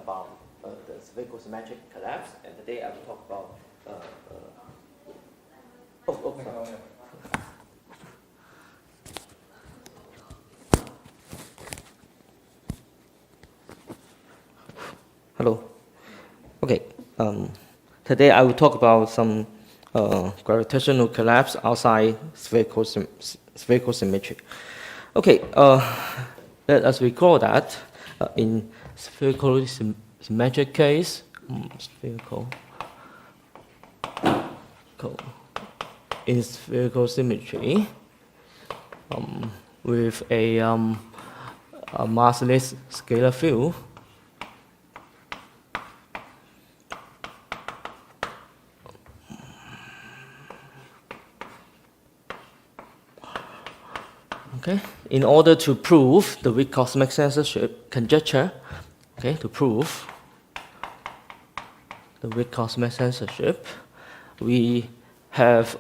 about the spherical symmetric collapse, and today I will talk about sorry. Hello. Okay. Today I will talk about some gravitational collapse outside spherical symmetry. Okay. Let us recall that in spherical symmetric case, in spherical symmetry, with a massless scalar field. Okay, in order to prove the weak cosmic censorship conjecture, okay, to prove the weak cosmic censorship, we have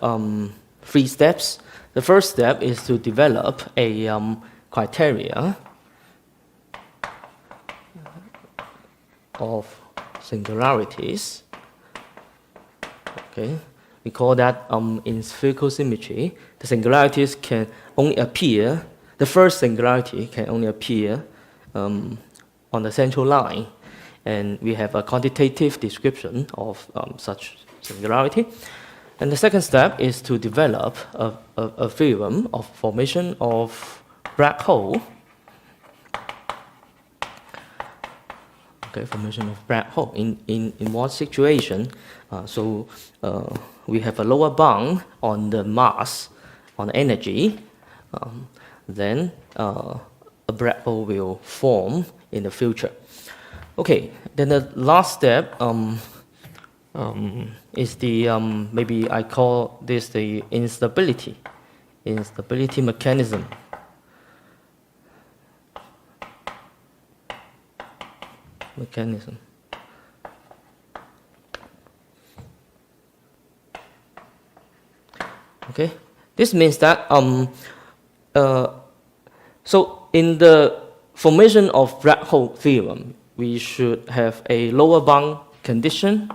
3 steps. The first step is to develop a criteria of singularities. Okay, we call that in spherical symmetry, the singularities can only appear, the first singularity can only appear on the central line. And we have a quantitative description of such singularity. And the second step is to develop a theorem of formation of black hole. Okay, formation of black hole. In what situation? We have a lower bound on the mass, on energy. Then a black hole will form in the future. Okay, then the last step is the, maybe I call this the instability mechanism. Okay, this means that so in the formation of black hole theorem, we should have a lower bound condition,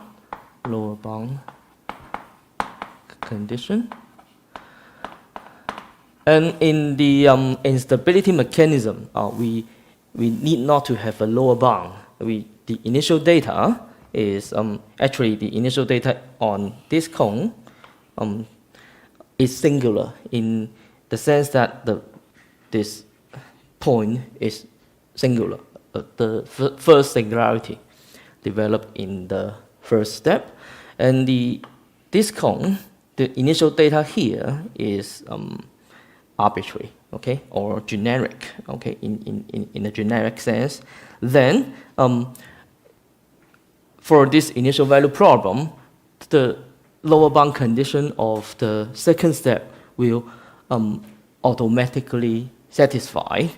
and in the instability mechanism, we need not to have a lower bound. The initial data is actually the initial data on this cone is singular in the sense that this point is singular. The first singularity developed in the first step, and this cone, the initial data here is arbitrary, okay, or generic, okay, in a generic sense. Then for this initial value problem, the lower bound condition of the second step will automatically satisfy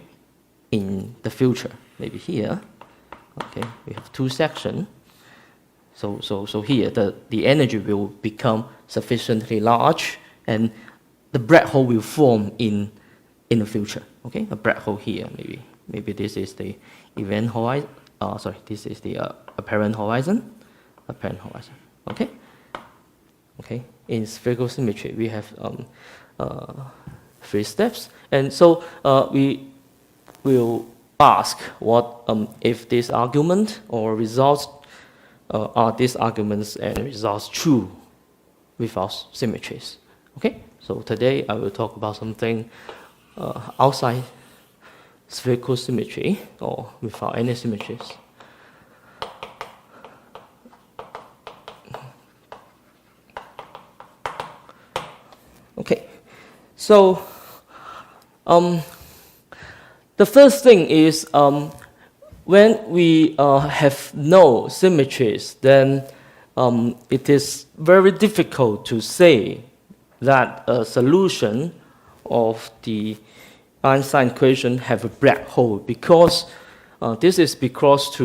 in the future. Maybe here, okay, we have 2 sections. So here the energy will become sufficiently large, and the black hole will form in the future. Okay, a black hole here. Maybe this is the event horizon. This is the apparent horizon. Okay. Okay. In spherical symmetry, we have 3 steps, and so we will ask what if this argument or results are these arguments and results true without symmetries. Okay. So today I will talk about something outside spherical symmetry or without any symmetries. Okay, so the first thing is when we have no symmetries, then it is very difficult to say that a solution of the Einstein equation have a black hole, because this is because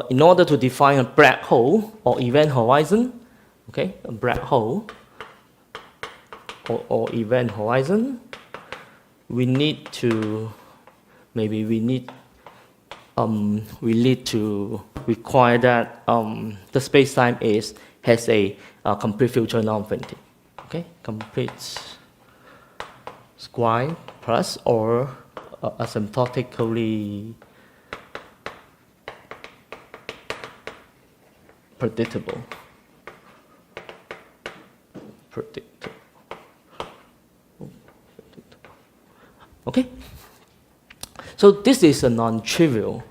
in order to define a black hole or event horizon, okay, a black hole or event horizon, we need we need to require that the space-time has a complete future non-infinity. Okay, complete square plus or asymptotically predictable. Okay, so this is a non-trivial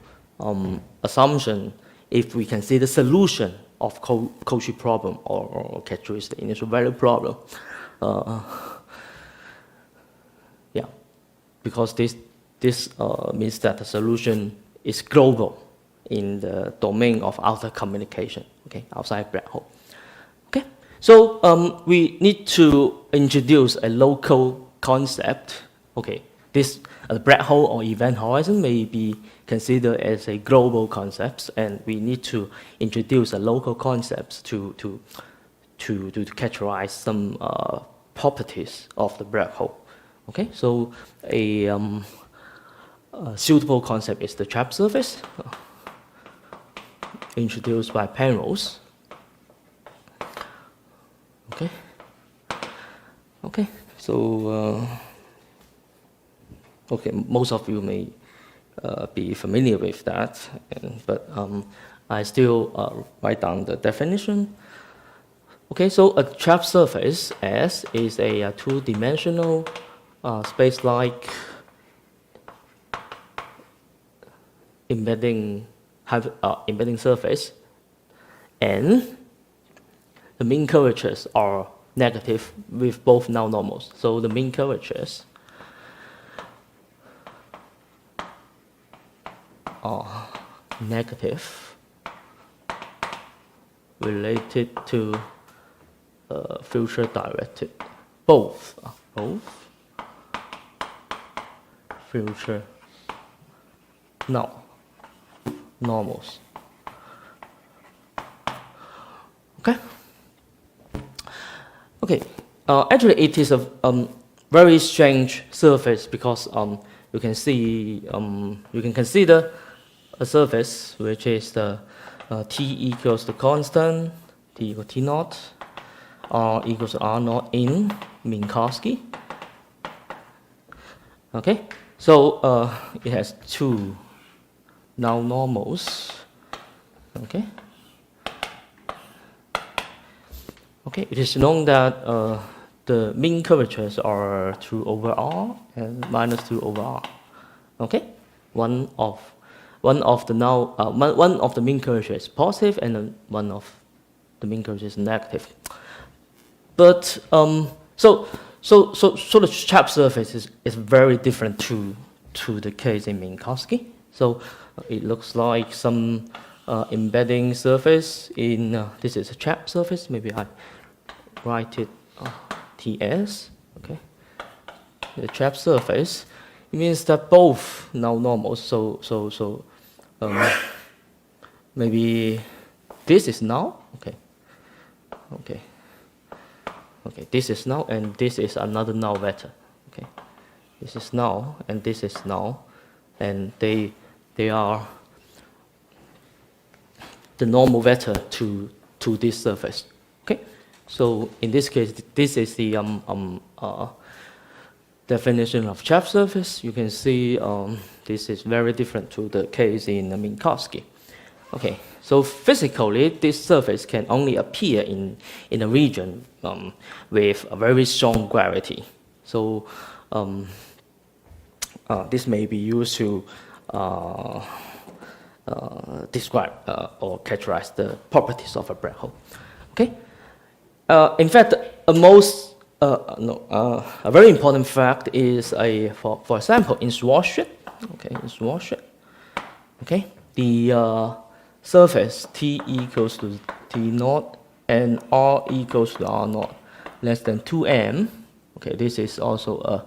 assumption if we can see the solution of Cauchy problem or characteristic initial value problem. Yeah, because this means that the solution is global in the domain of outer communication, okay, outside black hole. Okay, so we need to introduce a local concept. Okay, this black hole or event horizon may be considered as a global concept, and we need to introduce a local concept to characterize some properties of the black hole. Okay, so a suitable concept is the trap surface, introduced by Penrose. Okay. Okay. So okay, most of you may be familiar with that, but I still write down the definition. Okay, so a trap surface S is a two-dimensional space-like embedding surface, and the mean curvatures are negative with both null normals. So the mean curvatures are negative related to future directed, both future null normals. Okay. Okay. Actually, it is a very strange surface because you can see you can consider a surface which is the t equals to constant, t equals t naught, r equals to r naught in Minkowski. Okay. So it has two null normals. Okay. Okay, it is known that the mean curvatures are 2 over r and minus 2 over r. Okay, one of the mean curvature is positive, and one of the mean curvature is negative. But so the trap surface is very different to the case in Minkowski. So it looks like some embedding surface in this is a trap surface. Maybe I write it TS. Okay, the trap surface. It means that both null normals. So maybe this is null. Okay. Okay. Okay. This is null, and this is another null vector. Okay. This is null, and this is null, and they are the normal vector to this surface. Okay, so in this case, this is the definition of trap surface. You can see this is very different to the case in Minkowski. Okay, so physically, this surface can only appear in a region with a very strong gravity. So this may be used to describe or characterize the properties of a black hole. Okay. In fact, a very important fact is for example, in Schwarzschild. Okay, in Schwarzschild. Okay, the surface T equals to T naught and R equals to R naught less than 2m. Okay, this is also a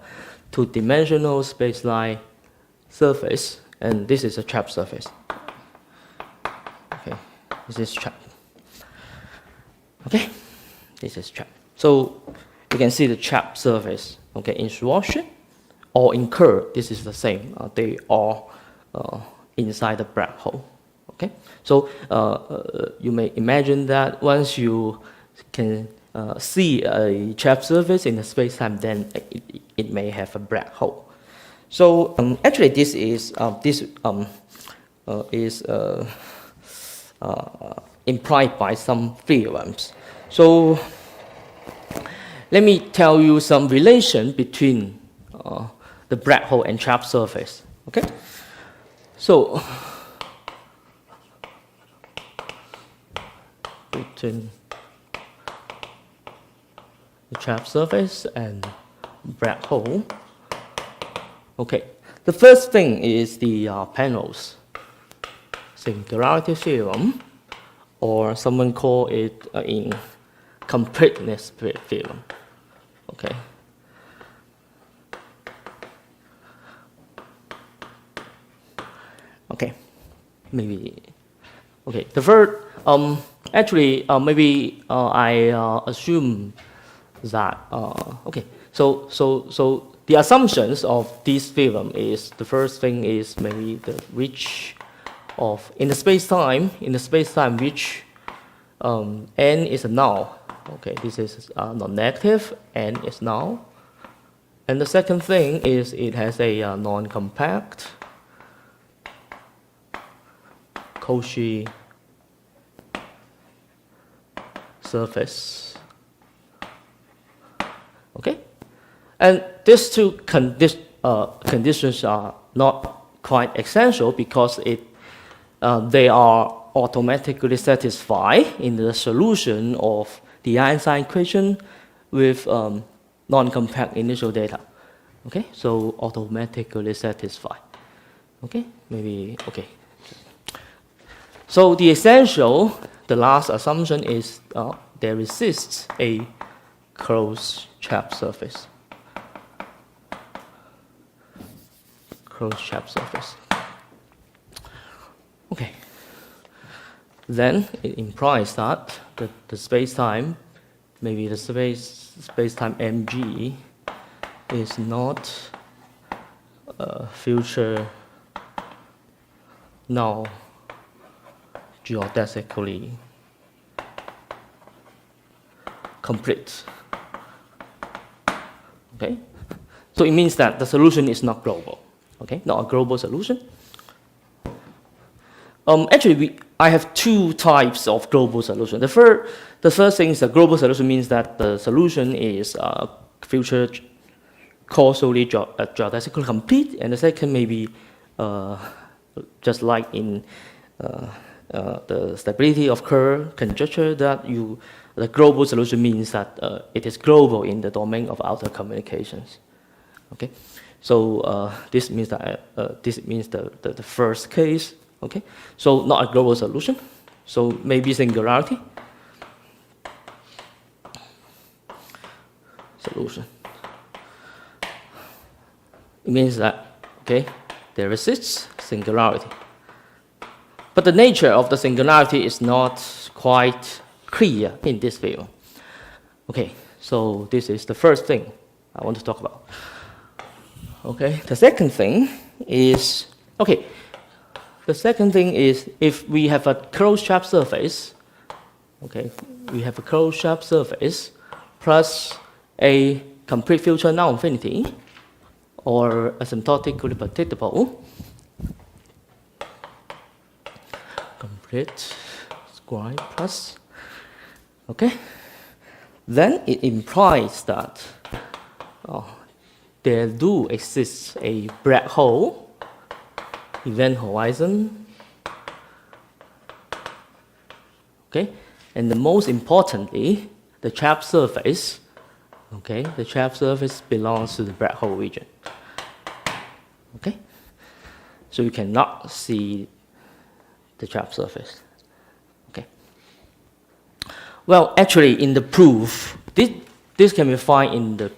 two-dimensional space-like surface, and this is a trap surface. Okay, this is trap. Okay, this is trap. So you can see the trap surface. Okay, in Schwarzschild or in Kerr, this is the same. They are inside the black hole. Okay, so you may imagine that once you can see a Chap's surface in the space-time, then it may have a black hole. So actually, this is implied by some theorems. So let me tell you some relation between the black hole and Chap's surface. Okay, so between the Chap's surface and black hole. Okay, the first thing is the Penrose singularity theorem, or someone call it in completeness theorem. Okay. Okay, maybe. Okay, the first. Actually, maybe I assume that. Okay, so the assumptions of this theorem is the first thing is maybe the reach of in the space-time which n is a null. Okay, this is non-negative, n is null. And the second thing is it has a non-compact Cauchy surface. Okay, and these two conditions are not quite essential because they are automatically satisfied in the solution of the Einstein equation with non-compact initial data. Okay, so automatically satisfied. Okay, maybe, okay. So the essential, the last assumption is there exists a closed Chap's surface. Closed Chap's surface. Okay. Then it implies that the space-time, maybe the space-time mg, is not future null geodesically complete. Okay, so it means that the solution is not global. Okay, not a global solution. Actually, I have two types of global solution. The first thing is a global solution means that the solution is future causally geodesically complete, and the second may be just like in the stability of curve conjecture that the global solution means that it is global in the domain of outer communications. Okay, so this means that the first case. Okay, so not a global solution. So maybe singularity solution. It means that okay, there exists singularity. But the nature of the singularity is not quite clear in this field. Okay, so this is the first thing I want to talk about. Okay, the second thing is, okay, the second thing is if we have a closed Chap's surface, okay, we have a closed Chap's surface plus a complete future non-infinity or asymptotically predictable complete square plus, okay, then it implies that there do exist a black hole event horizon, okay, and the most importantly, the Chap's surface, okay, the Chap's surface belongs to the black hole region, okay, so you cannot see the Chap's surface, okay. Well, actually, in the proof, this can be found in the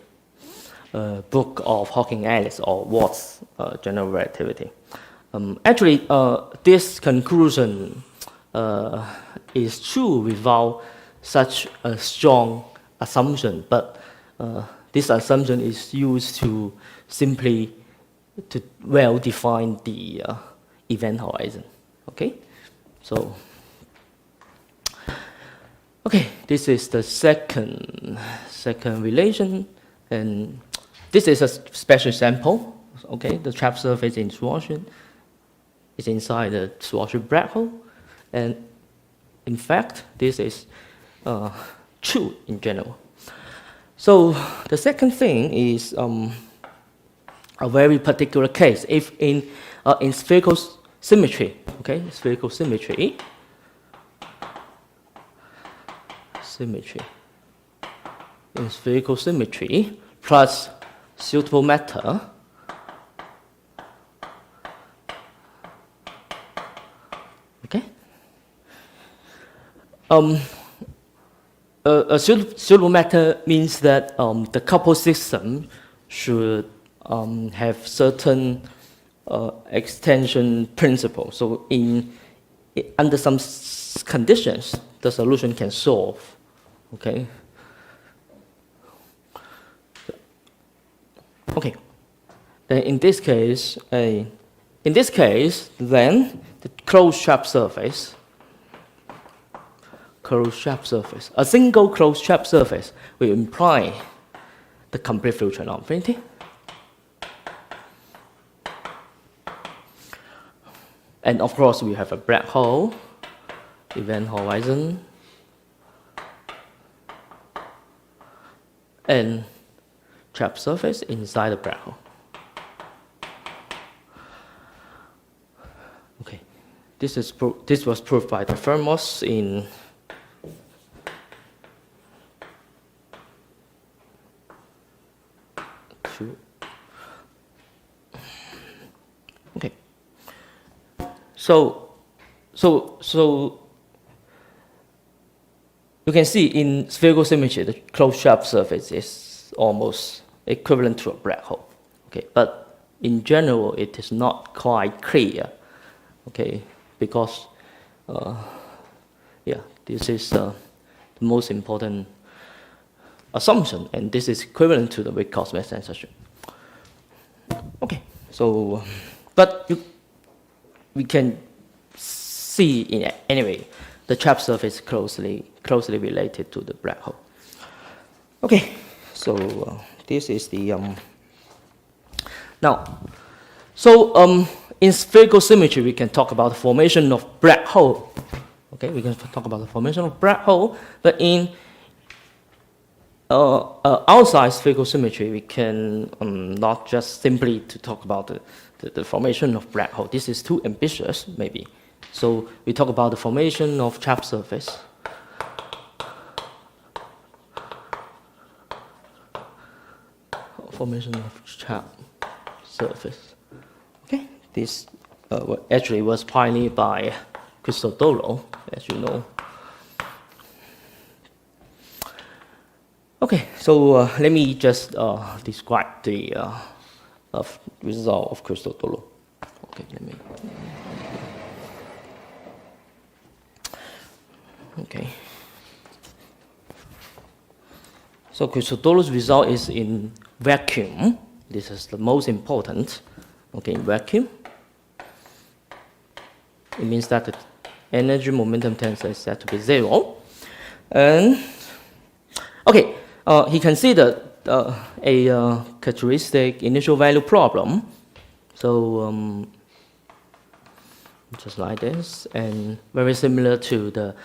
book of Hawking Alice or Watt's general relativity. Actually, this conclusion is true without such a strong assumption, but this assumption is used to simply well define the event horizon. Okay, so okay, this is the second relation, and this is a special sample. Okay, the trap surface in Schwarzschild is inside the Schwarzschild black hole, and in fact, this is true in general. So the second thing is a very particular case. If in spherical symmetry, okay, spherical symmetry, in spherical symmetry plus suitable matter, okay. A suitable matter means that the coupled system should have certain extension principles. So under some conditions, the solution can solve. Okay. Okay. Then in this case, then the closed trap surface. A single closed trap surface will imply the complete filtration infinity. And of course, we have a black hole, event horizon, and trap surface inside the black hole. Okay, this was proved by the Fermos in okay. So you can see in spherical symmetry, the closed trap surface is almost equivalent to a black hole. Okay, but in general, it is not quite clear. Okay, because yeah, this is the most important assumption, and this is equivalent to the weak cosmic censorship. Okay, so but we can see in anyway the trap surface closely related to the black hole. Okay, so this is the now. So in spherical symmetry, we can talk about the formation of black hole. Okay, we can talk about the formation of black hole, but in outside spherical symmetry, we can not just simply to talk about the formation of black hole. This is too ambitious, maybe. So we talk about the formation of trap surface. Formation of trap surface. Okay, this actually was pioneered by Cristodolo, as you know. Okay, so let me just describe the result of Cristodolo. Okay, let me. Okay. So Cristodolo's result is in vacuum. This is the most important. Okay, in vacuum. It means that the energy momentum tensor is set to be 0. And okay, he considered a characteristic initial value problem. So just like this, and very similar to the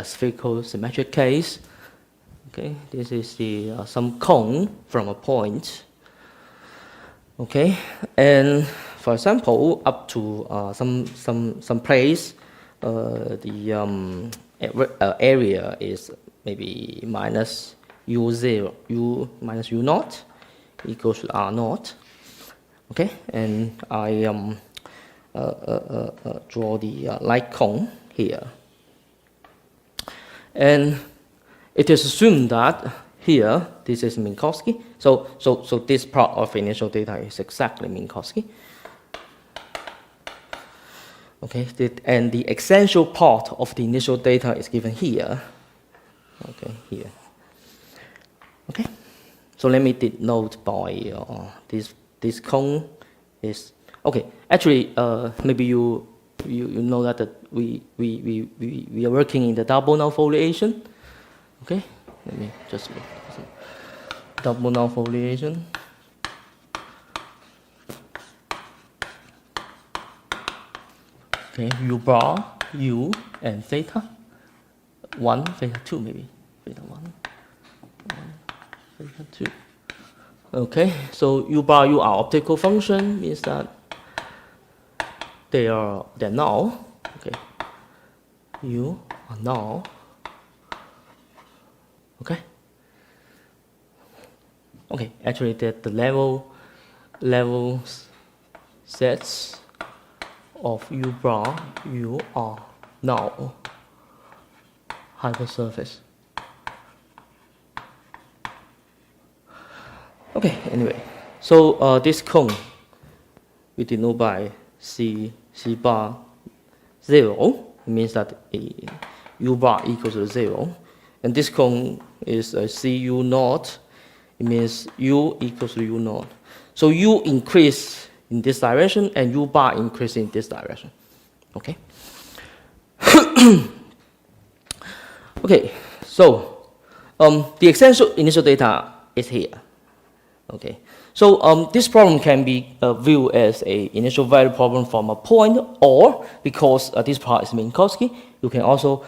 spherical symmetric case. Okay, this is the some cone from a point. Okay, and for example, up to some place, the area is maybe minus u minus u naught equals to r naught. Okay, and I draw the light cone here, and it is assumed that here this is Minkowski. So this part of initial data is exactly Minkowski. Okay, and the essential part of the initial data is given here. Okay, here. Okay, so let me denote by this cone is Okay, actually, maybe you know that we are working in the double null foliation. Okay, let me just make some double null foliation. Okay, u bar, u, and theta 1, theta 2 maybe, theta 1, theta 2. Okay, so u bar, u are optical function, means that they're null. Okay, u are null. Okay. Okay, actually the level sets of u bar, u are null hypersurface. Okay, anyway, so this cone we denote by c bar 0. It means that u bar equals to 0, and this cone is cu naught. It means u equals to u naught. So u increase in this direction and u bar increase in this direction. Okay. Okay. So the essential initial data is here. Okay. So this problem can be viewed as a initial value problem from a point, or because this part is Minkowski, you can also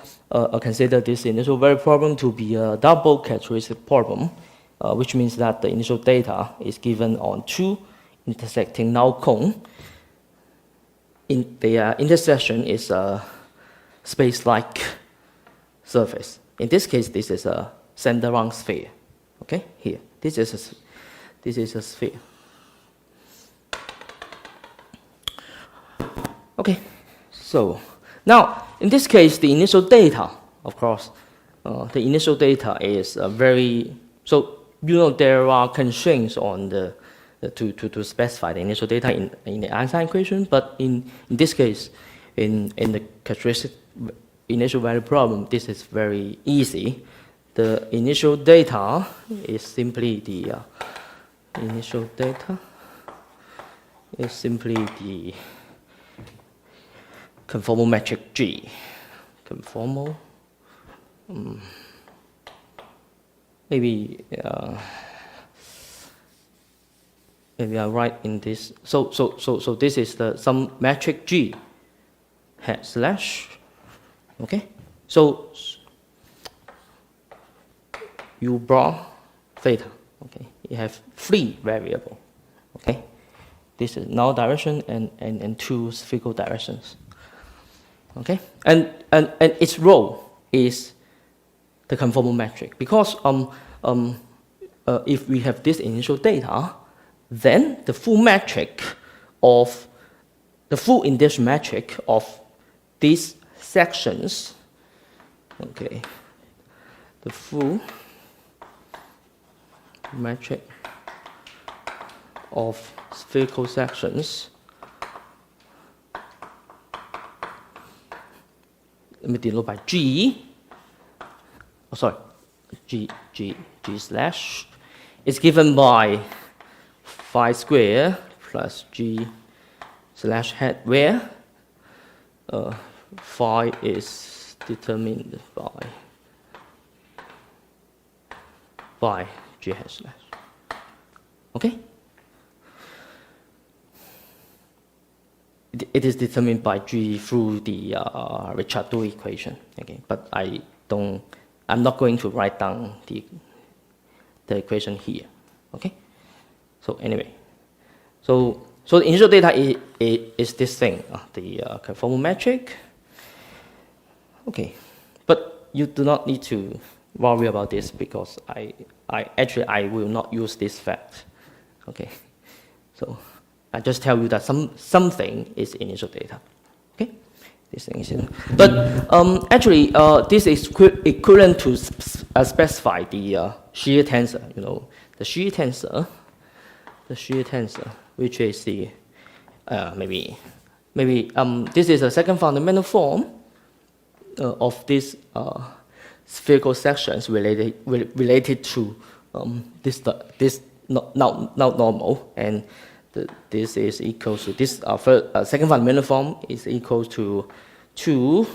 consider this initial value problem to be a double characteristic problem. Which means that the initial data is given on two intersecting null cone. In the intersection is a space-like surface. In this case, this is a center-round sphere. Okay, here, this is a sphere. Okay, so now in this case, the initial data, of course, the initial data is very so. You know, there are constraints on to specify the initial data in the Einstein equation, but in this case, in the characteristic initial value problem, this is very easy. The initial data is simply the conformal metric G. Conformal. Maybe I write in this. So this is some metric G hat slash. Okay. So u bar theta. Okay. You have three variables. Okay. This is null direction and two spherical directions. Okay. And its role is the conformal metric, because if we have this initial data, then the full index metric of these sections, okay, the full metric of spherical sections, let me denote by G. Oh, sorry, G slash is given by phi square plus G slash hat, where phi is determined by G hat slash. Okay? It is determined by G through the Reductivism equation. Okay, but I'm not going to write down the equation here. Okay. So anyway, so the initial data is this thing, the conformal metric. Okay, but you do not need to worry about this, because I will not use this fact. Okay, so I just tell you that something is initial data. Okay. This thing is in. But actually, this is equivalent to specify the shear tensor. You know, the shear tensor, which is the maybe this is a second fundamental form of these spherical sections related to this now normal, and this is equal to this second fundamental form is equal to 2.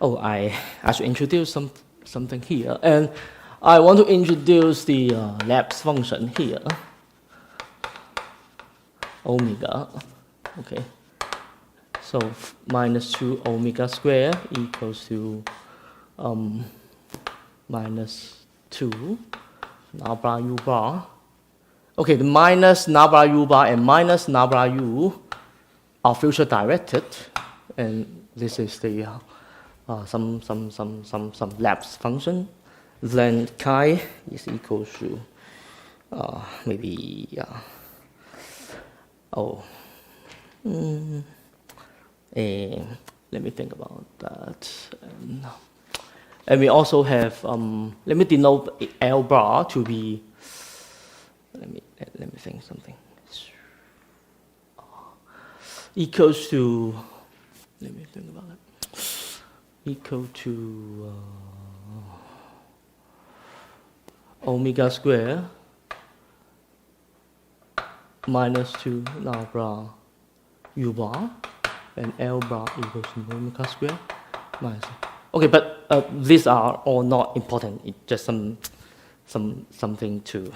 Oh, I should introduce something here, and I want to introduce the lapse function here. Omega, okay. So minus 2 omega square equals to minus 2 now bar u bar. Okay, the minus now bar u bar and minus now bar u are future directed, and this is the some lapse function. Then chi is equal to maybe let me think about that. And we also have let me denote L bar to be. Let me think something. Equals to. Let me think about it. Equal to omega square minus 2 now bar u bar, and L bar equals to omega square minus. Okay, but these are all not important. It's just something to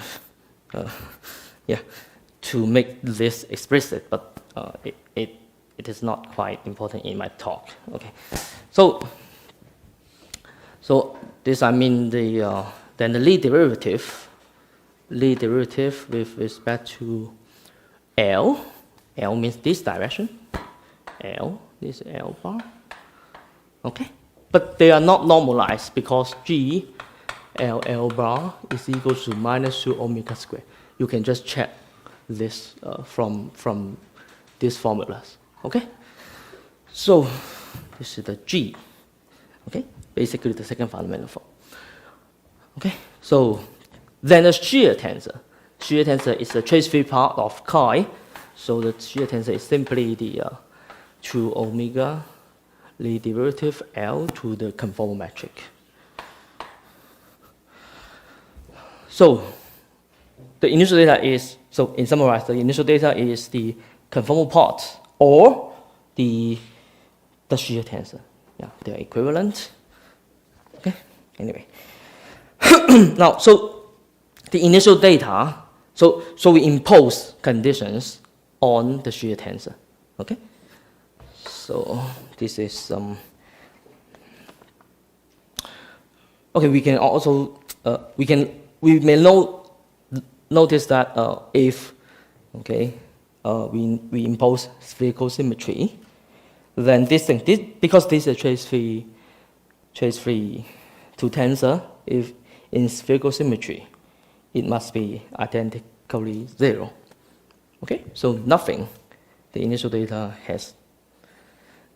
to make this explicit, but it is not quite important in my talk. Okay, so this I mean the then the Lie derivative with respect to L means this direction, this L bar, okay, but they are not normalized because G L bar is equal to minus 2 omega square. You can just check this from these formulas, okay. So this is the G, okay, basically the second fundamental form. Okay, so then the shear tensor. Shear tensor is the trace-free part of chi, so the shear tensor is simply the 2 omega Lie derivative L to the conformal metric. So the initial data is, so in summarize, the initial data is the conformal part or the shear tensor. Yeah, they are equivalent. Okay, anyway. Now, so the initial data, so we impose conditions on the shear tensor. Okay, so this is okay. We can also we may notice that if we impose spherical symmetry, then because this is trace free to tensor, if in spherical symmetry, it must be identically 0. Okay, so nothing. The initial data has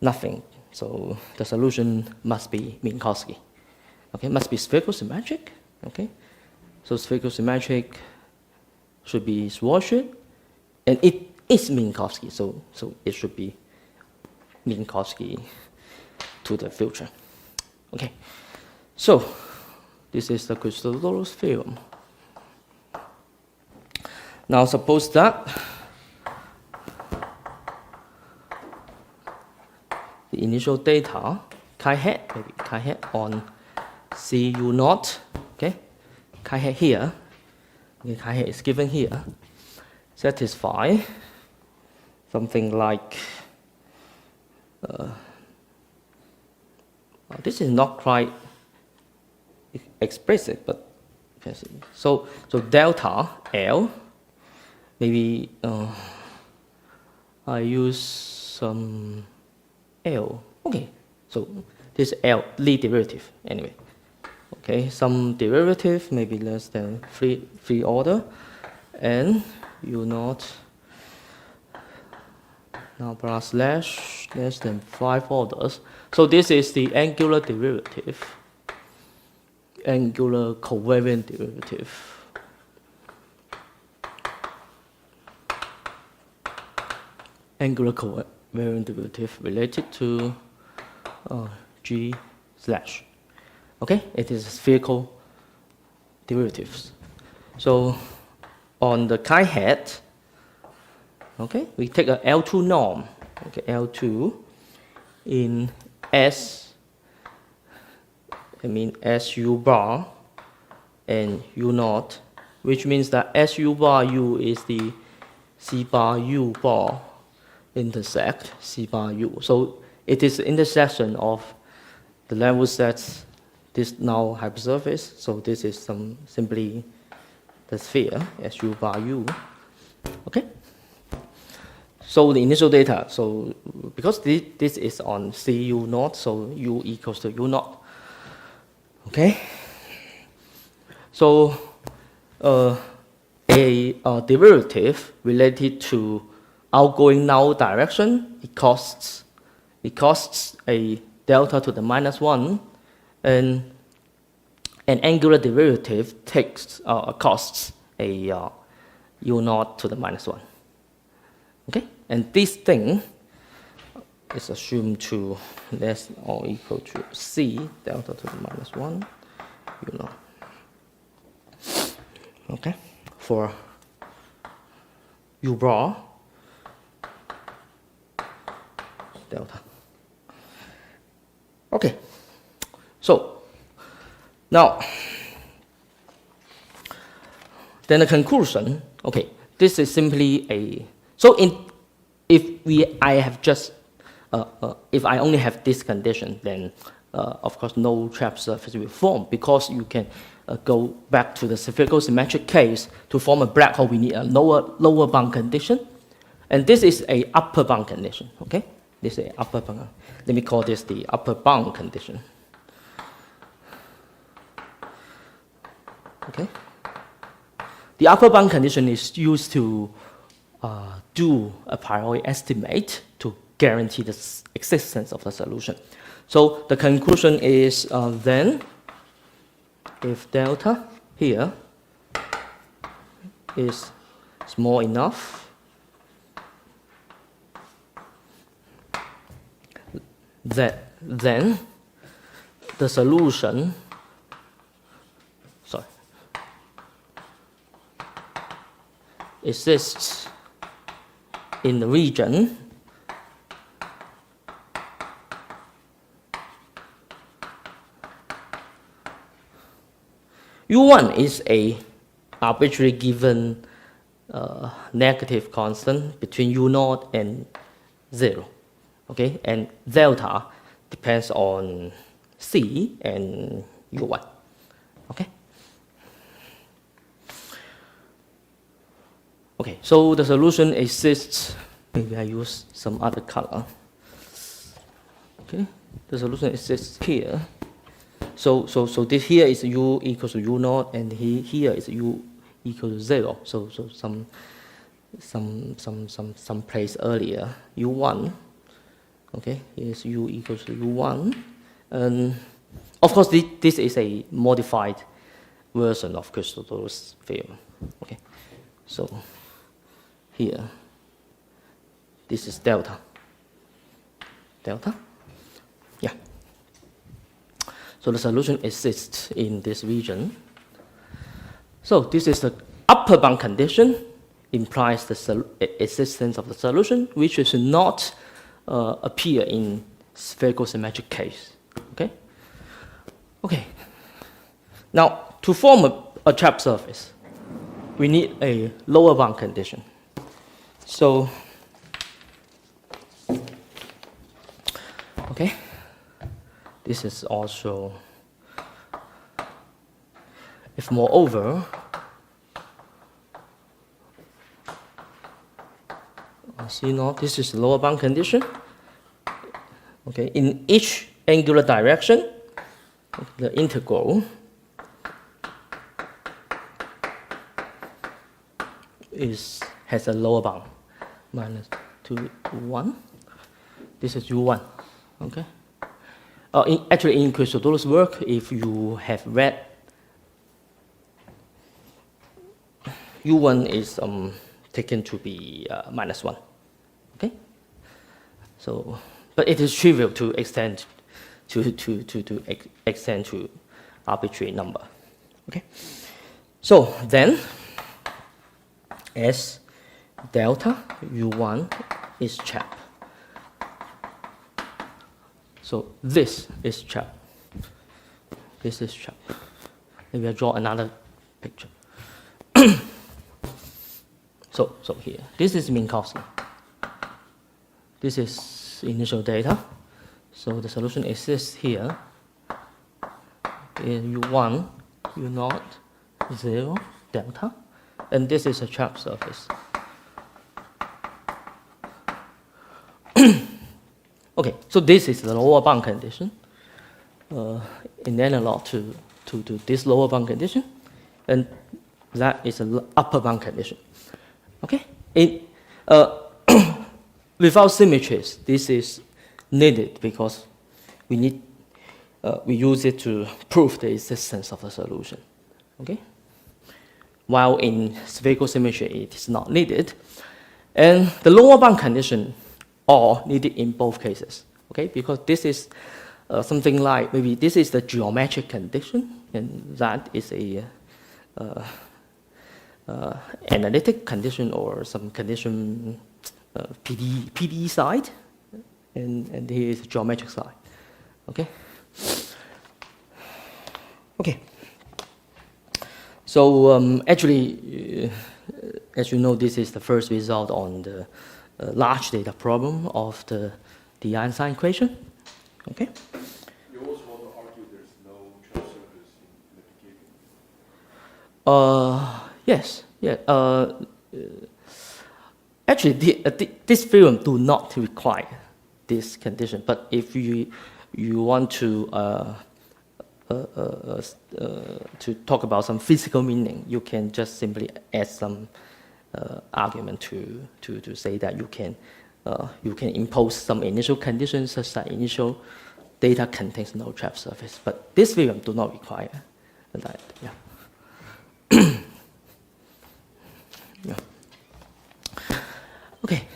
nothing, so the solution must be Minkowski. Okay, must be spherical symmetric. Okay, so spherical symmetric should be Schwarzschild, and it is Minkowski, so it should be Minkowski to the future. Okay, so this is the Christodoulou theorem. Now suppose that the initial data chi hat on CU0, okay, chi hat here, okay, chi hat is given here, satisfy something like this is not quite explicit, but so delta L, maybe I use some L. Okay, so this L Lie derivative anyway. Okay, some derivative maybe less than three order, and U0 now plus slash less than 5 orders. So this is the angular derivative, angular covariant derivative. Angular covariant derivative related to G slash. Okay, it is spherical derivatives. So on the chi hat, Okay, we take a L2 norm. Okay, L2 in S, I mean SU bar and U naught, which means that SU bar U is the C bar U bar intersect C bar U. So it is the intersection of the level sets, this null hypersurface. So this is simply the sphere SU bar U. Okay. So the initial data. So because this is on CU naught, so U equals to U naught. Okay. So a derivative related to outgoing null direction, it costs a delta to the -1, and an angular derivative costs a U naught to the -1. Okay, and this thing is assumed to less or equal to C delta to the -1 U naught. Okay, for U bar delta. Okay, so now then the conclusion. Okay, this is simply a if I only have this condition, then of course no trap surface will form, because you can go back to the spherical symmetric case. To form a black hole, we need a lower bound condition, and this is a upper bound condition. Okay, this is a upper bound. Let me call this the upper bound condition. Okay, the upper bound condition is used to do a priori estimate to guarantee the existence of the solution. So the conclusion is then, if delta here is small enough, then the solution exists in the region U1 is a arbitrary given negative constant between U0 and 0. Okay, and delta depends on C and U1. Okay. Okay, so the solution exists. Maybe I use some other color. Okay, the solution exists here. So this here is U equals to U0, and here is U equal to 0. So some place earlier, U1. Okay, here's U equals to U1, and of course this is a modified version of Christodoulos theorem. Okay, so here, this is delta. Delta? Yeah. So the solution exists in this region. So this is the upper bound condition, implies the existence of the solution, which should not appear in spherical symmetric case. Okay? Okay. Now, to form a trap surface, we need a lower bound condition. So, okay, this is also, if moreover, C0, this is the lower bound condition. Okay, in each angular direction, the integral has a lower bound, -2 to 1. This is U1. Okay. Actually, in Christodoulos' work, if you have read, U1 is taken to be -1. Okay. So, but it is trivial to extend to arbitrary number. Okay. So then, as delta U1 is chap. So this is chap. This is chap. Maybe I draw another picture. So here, this is Minkowski. This is initial data. So the solution exists here. In U1, U0, 0, delta. And this is a chap surface. Okay, so this is the lower bound condition in analog to this lower bound condition, and that is an upper bound condition. Okay, without symmetries, this is needed because we use it to prove the existence of the solution. Okay, while in spherical symmetry it is not needed, and the lower bound condition are needed in both cases. Okay, because this is something like maybe this is the geometric condition, and that is a analytic condition or some condition PDE side, and here is the geometric side. Okay. Okay. So actually, as you know, this is the first result on the large data problem of the Einstein equation. Okay. You also want to argue there's no Chern surface in the Yes. Yeah. Actually, this theorem do not require this condition. But if you want to talk about some physical meaning, you can just simply add some argument to say that you can impose some initial conditions such that initial data contains no trap surface. But this theorem do not require that. Yeah. Yeah. Okay.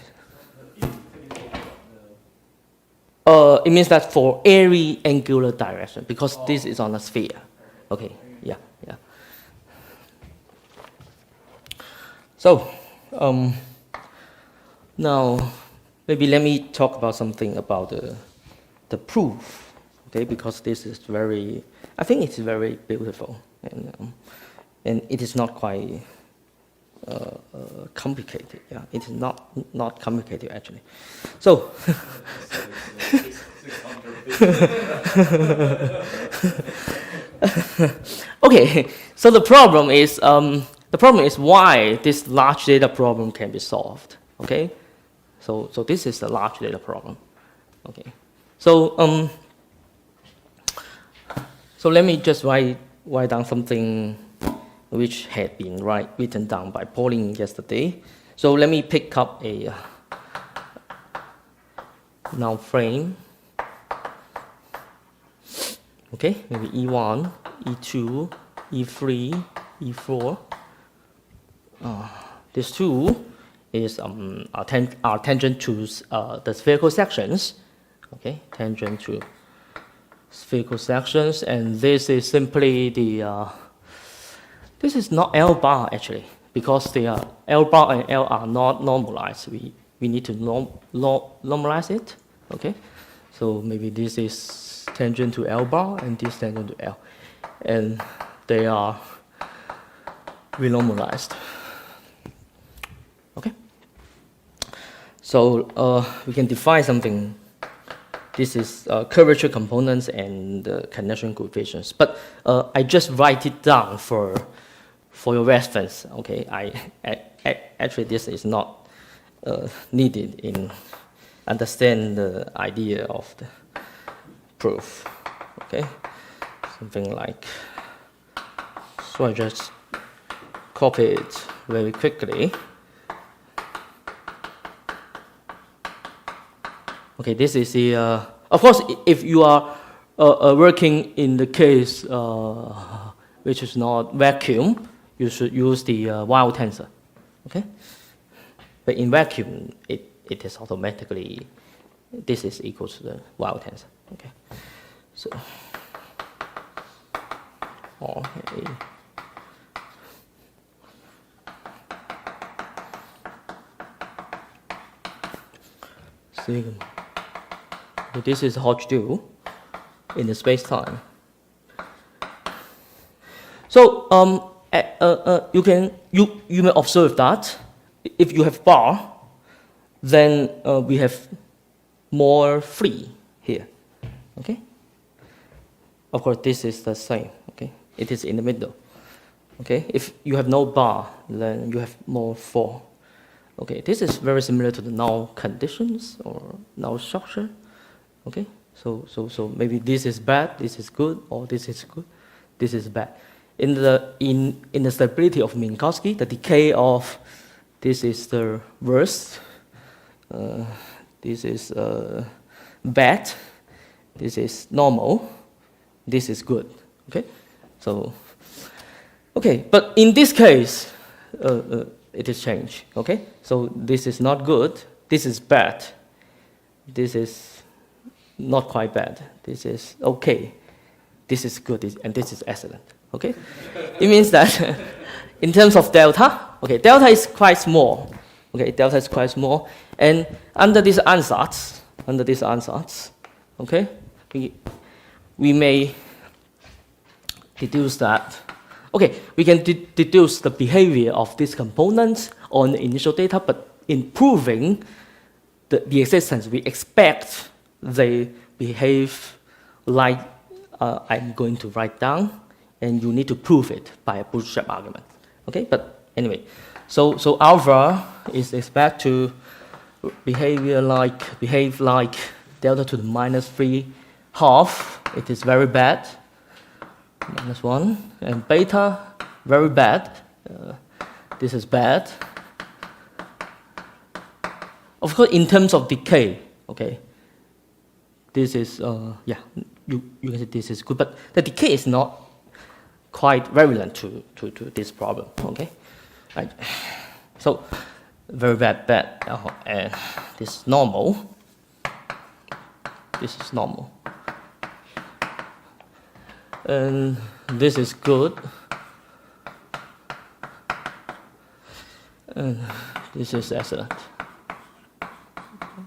It means that for every angular direction, because this is on a sphere. Okay. Yeah. Yeah. So now maybe let me talk about something about the proof. Okay, because this is very, I think it's very beautiful, and it is not quite complicated. Yeah, it is not complicated actually. So. Okay, so the problem is why this large data problem can be solved. Okay, so this is the large data problem. Okay, so let me just write down something which had been written down by Pauline yesterday. So let me pick up a noun frame. Okay, maybe E1, E2, E3, E4. This two is are tangent to the spherical sections. Okay, tangent to spherical sections, and this is simply the. This is not L bar actually, because they are L bar and L are not normalized. We need to normalize it. Okay, so maybe this is tangent to L bar and this tangent to L, and they are renormalized. Okay, so we can define something. This is curvature components and connection coefficients, but I just write it down for your reference. Okay, actually this is not needed in understand the idea of the proof. Okay, something like, so I just copy it very quickly. Okay, this is the, of course, if you are working in the case which is not vacuum, you should use the wild tensor. Okay, but in vacuum, it is automatically, this is equal to the wild tensor. Okay, so sigma. So this is Hodge-2 in the space-time. So you may observe that if you have bar, then we have more free here. Okay. Of course, this is the same. Okay, it is in the middle. Okay, if you have no bar, then you have more 4. Okay, this is very similar to the null conditions or null structure. Okay, so maybe this is bad, this is good, or this is good, this is bad. In the stability of Minkowski, the decay of this is the worst, this is bad, this is normal, this is good. Okay, so okay, but in this case, it is changed. Okay, so this is not good, this is bad, this is not quite bad, this is okay, this is good, and this is excellent. Okay, it means that in terms of delta, okay, delta is quite small. Okay, delta is quite small, and under these ansatz, okay, we may deduce that. Okay, we can deduce the behavior of these components on the initial data, but in proving the existence, we expect they behave like I'm going to write down, and you need to prove it by a bootstrap argument. Okay, but anyway, so alpha is expected to behave like delta to the -3/2. It is very bad. -1, and beta, very bad. This is bad. Of course, in terms of decay, okay, this is, yeah, you can say this is good, but the decay is not quite relevant to this problem, okay? Right. So, very bad, and this is normal. This is normal. And this is good. And this is excellent.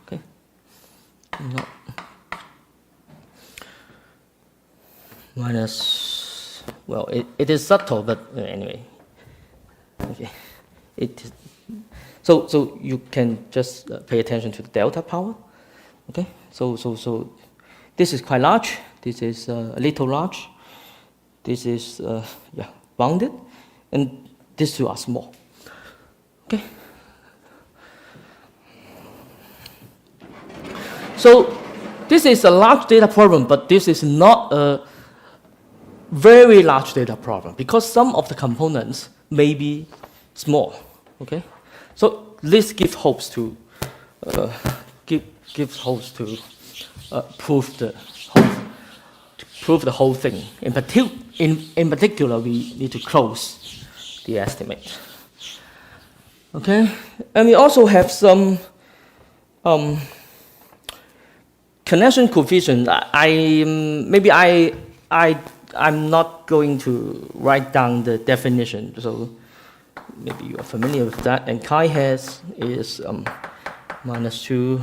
Okay. No. Minus, well, it is subtle, but anyway. Okay. It is, so you can just pay attention to the delta power. Okay. So this is quite large. This is a little large. This is yeah, bounded, and these two are small. Okay. So this is a large data problem, but this is not a very large data problem because some of the components may be small. Okay. So this gives hopes to prove the whole thing. In particular, we need to close the estimate. Okay, and we also have some connection coefficient. I'm not going to write down the definition, so maybe you are familiar with that. And chi-has is -2.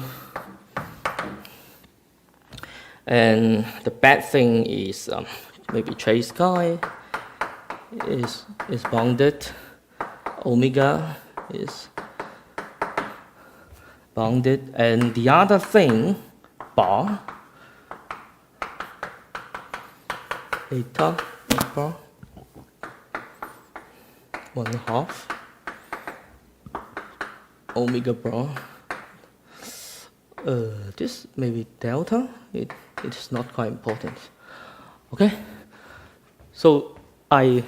And the bad thing is maybe trace chi is bounded. Omega is bounded, and the other thing, bar, eta bar 1/2 omega bar. This may be delta. It is not quite important. Okay, so I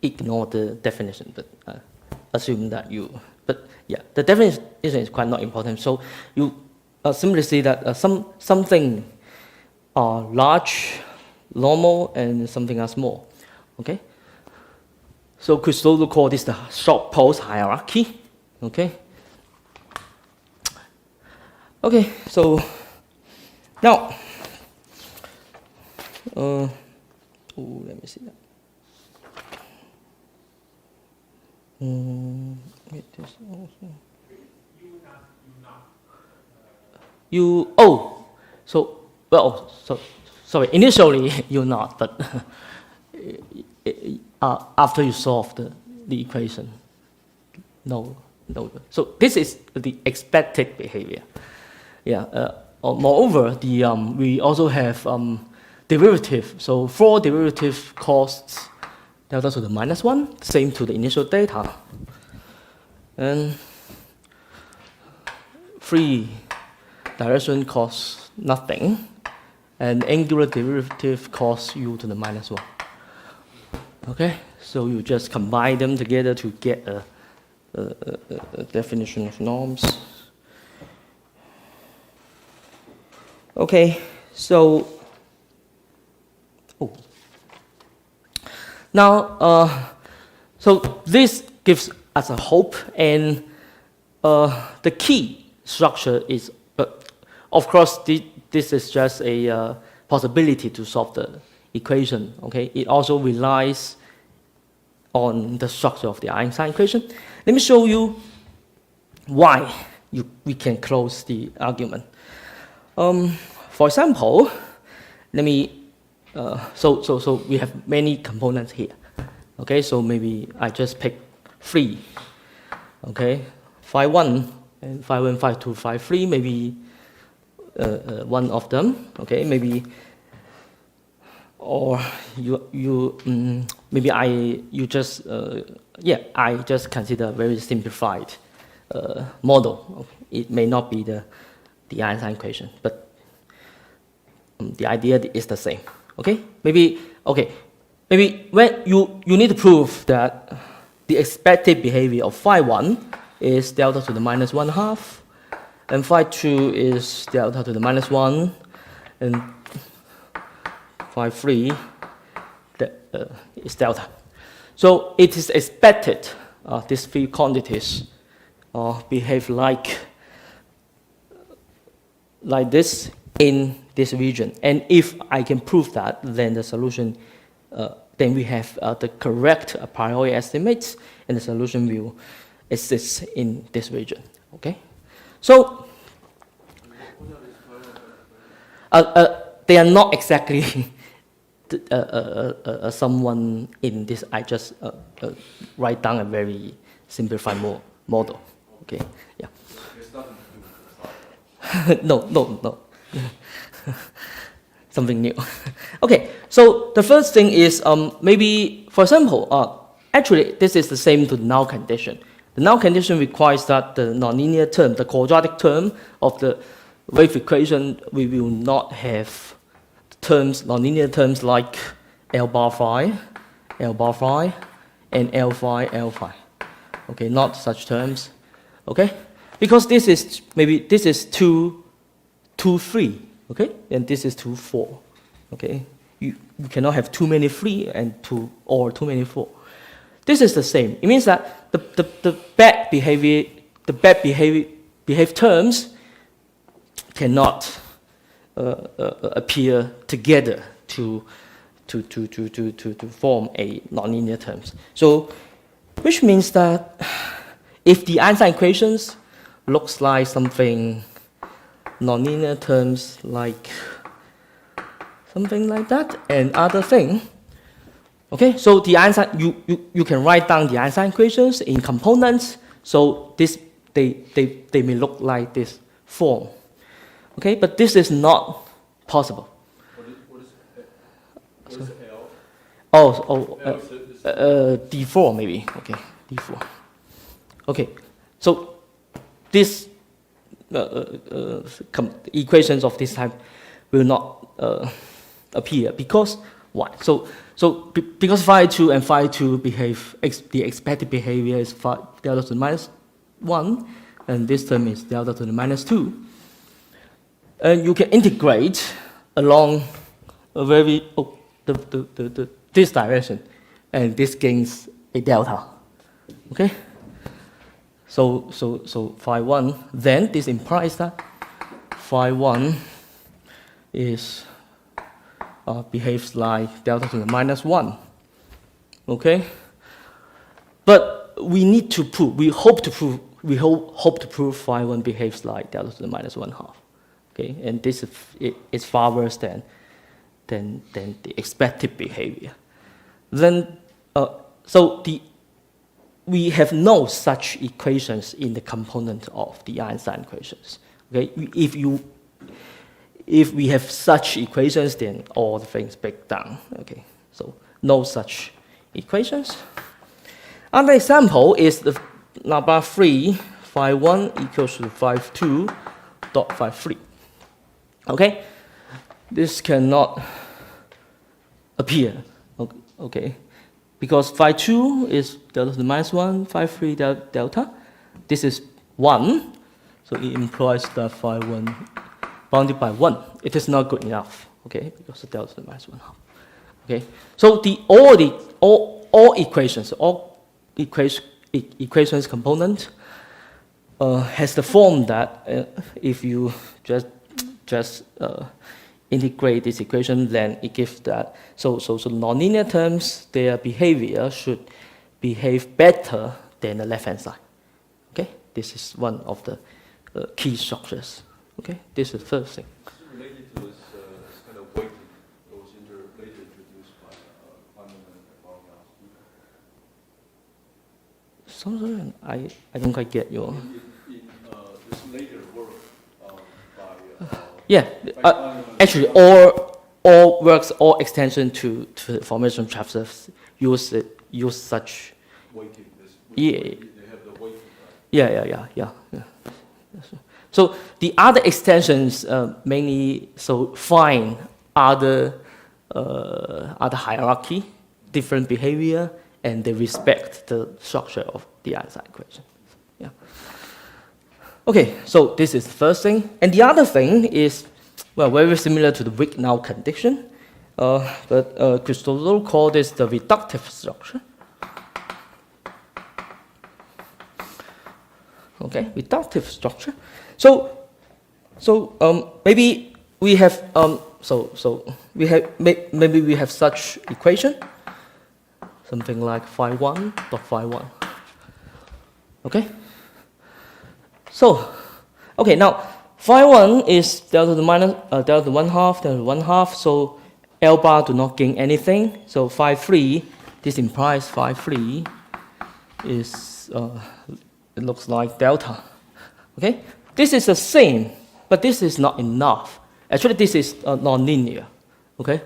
ignore the definition, but assume that you. But yeah, the definition is quite not important. So you simply see that something are large, normal, and something are small. Okay. So Christodoulou called this the short pulse hierarchy. Okay. Okay. So now, let me see that. It is also. sorry, initially you're not, but after you solve the equation, no. So this is the expected behavior. Yeah. Moreover, we also have derivative. So 4 derivative costs delta to the -1, same to the initial data. And 3 direction costs nothing, and angular derivative costs u to the -1. Okay, so you just combine them together to get a definition of norms. Okay, so now so this gives us a hope, and the key structure is, of course, this is just a possibility to solve the equation. Okay, it also relies on the structure of the Einstein equation. Let me show you why we can close the argument. For example, let me. So we have many components here. Okay, so maybe I just pick 3. Okay, phi 1 and phi 1, phi 2, phi 3, maybe one of them. Okay, maybe, or maybe I just consider a very simplified model. It may not be the Einstein equation, but the idea is the same. Okay, maybe when you need to prove that the expected behavior of phi 1 is delta to the -1/2, and phi 2 is delta to the -1, and phi 3 is delta. So it is expected these 3 quantities behave like this in this region. And if I can prove that, then the solution, then we have the correct a priori estimates, and the solution will exist in this region. Okay, so they are not exactly someone in this. I just write down a very simplified model. Okay, yeah. No. Something new. Okay, so the first thing is maybe, for example, actually this is the same to the null condition. The null condition requires that the nonlinear term, the quadratic term of the wave equation, we will not have terms, nonlinear terms like L bar phi, and L phi. Okay, not such terms. Okay, because this is 2, 3. Okay, and this is 2, 4. Okay, you cannot have too many 3 and too many 4. This is the same. It means that the bad behaved terms cannot appear together to form a nonlinear terms. So, which means that if the Einstein equations looks like something nonlinear terms like something like that and other thing. Okay, so the Einstein, you can write down the Einstein equations in components. So this they may look like this form. Okay, but this is not possible. What is L? D4 maybe. Okay, D4. Okay, so this equations of this type will not appear because why? So because phi 2 and phi 2 behave, the expected behavior is delta to the -1, and this term is delta to the -2. And you can integrate along a very this direction, and this gains a delta. Okay. So phi 1, then this implies that phi 1 is behaves like delta to the -1. Okay. But we need to prove. We hope to prove phi 1 behaves like delta to the -1/2. Okay, and this is far worse than the expected behavior. Then, we have no such equations in the component of the Einstein equations. Okay, if we have such equations, then all the things break down. Okay, so no such equations. Another example is the number 3, phi 1 equals to phi 2 dot phi 3. Okay, this cannot appear. Okay, because phi 2 is delta to the minus 1, phi 3 delta. This is 1, so it implies that phi 1 bounded by 1. It is not good enough. Okay, because the delta to the minus 1 half. Okay, so all equations component has the form that if you just integrate this equation, then it gives that. So nonlinear terms, their behavior should behave better than the left-hand side. Okay, this is one of the key structures. Okay, this is the first thing. Related to this kind of weighting, it was later introduced by Feynman and Baumgart's. Sorry, I don't quite get your. In this later work by Yeah, actually, all works, all extension to the formation of chapters use such. weighting. Yeah. They have the weighting. Right? Yeah. So the other extensions mainly find other hierarchy, different behavior, and they respect the structure of the Einstein equation. Yeah. Okay, so this is the first thing, and the other thing is very similar to the weak null condition, but Christodoulou called this the reductive structure. Okay, reductive structure. So maybe we have maybe we have such equation, something like phi 1 dot phi 1. Okay. So, okay, now phi 1 is delta to the minus delta to 1/2 delta to 1/2. So L bar do not gain anything. So phi 3, this implies phi 3 is it looks like delta. Okay, this is the same, but this is not enough. Actually, this is nonlinear. Okay,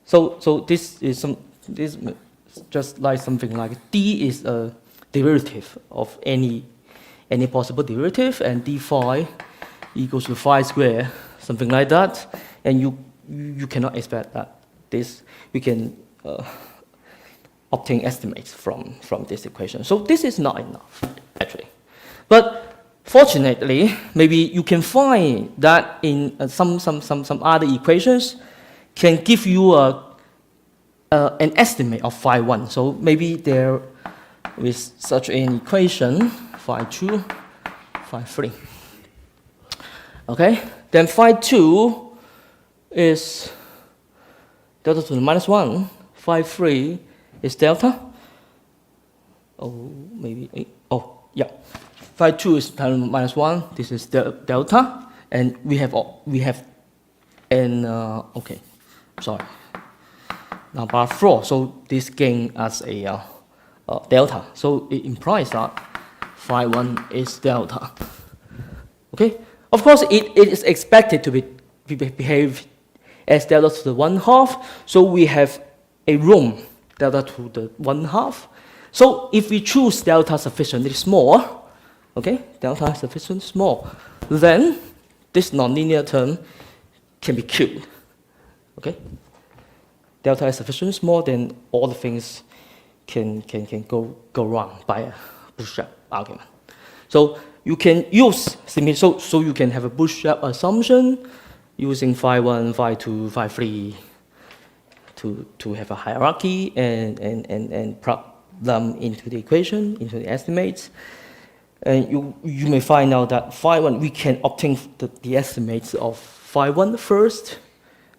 so this is just like something like d is a derivative of any possible derivative, and d phi equals to phi square, something like that, and you cannot expect that we can obtain estimates from this equation. So this is not enough, actually. But fortunately, maybe you can find that in some other equations can give you an estimate of phi 1. So maybe there is such an equation, phi 2, phi 3. Okay, then phi 2 is delta to the minus 1, phi 3 is delta. Oh, maybe, yeah. Phi 2 is minus 1, this is delta, and we have okay, sorry, number 4, so this gain as a delta, so it implies that phi 1 is delta. Okay, of course it is expected to behave as delta to the 1/2, so we have a room delta to the 1/2. So if we choose delta sufficiently small, okay, delta is sufficiently small, then this nonlinear term can be cubed. Okay, delta is sufficiently small, then all the things can go wrong by a bootstrap argument. So you can use so you can have a bootstrap assumption using phi 1, phi 2, phi 3 to have a hierarchy and plug them into the equation, into the estimates. And you may find out that phi 1, we can obtain the estimates of phi 1 first,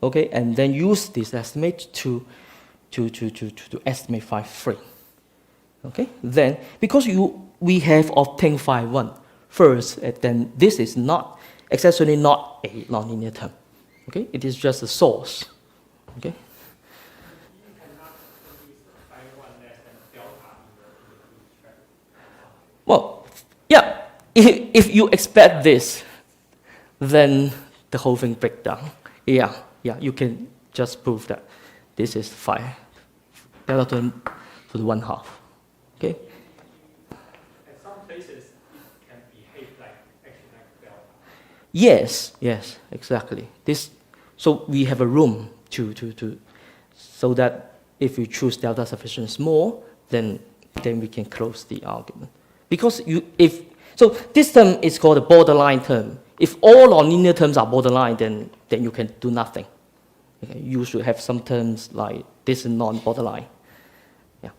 okay, and then use this estimate to estimate phi 3. Okay, then because we have obtained phi 1 first, then this is not It's actually not a nonlinear term. Okay, it is just a source. Okay. Well, yeah. If you expect this, then the whole thing breaks down. Yeah, you can just prove that this is phi delta to the 1/2. Okay. At some places, it can behave actually like delta. Yes, exactly. So we have a room so that if we choose delta sufficient small, then we can close the argument. Because so this term is called a borderline term. If all nonlinear terms are borderline, then you can do nothing. Okay? You should have some terms like this is non-borderline. Yeah.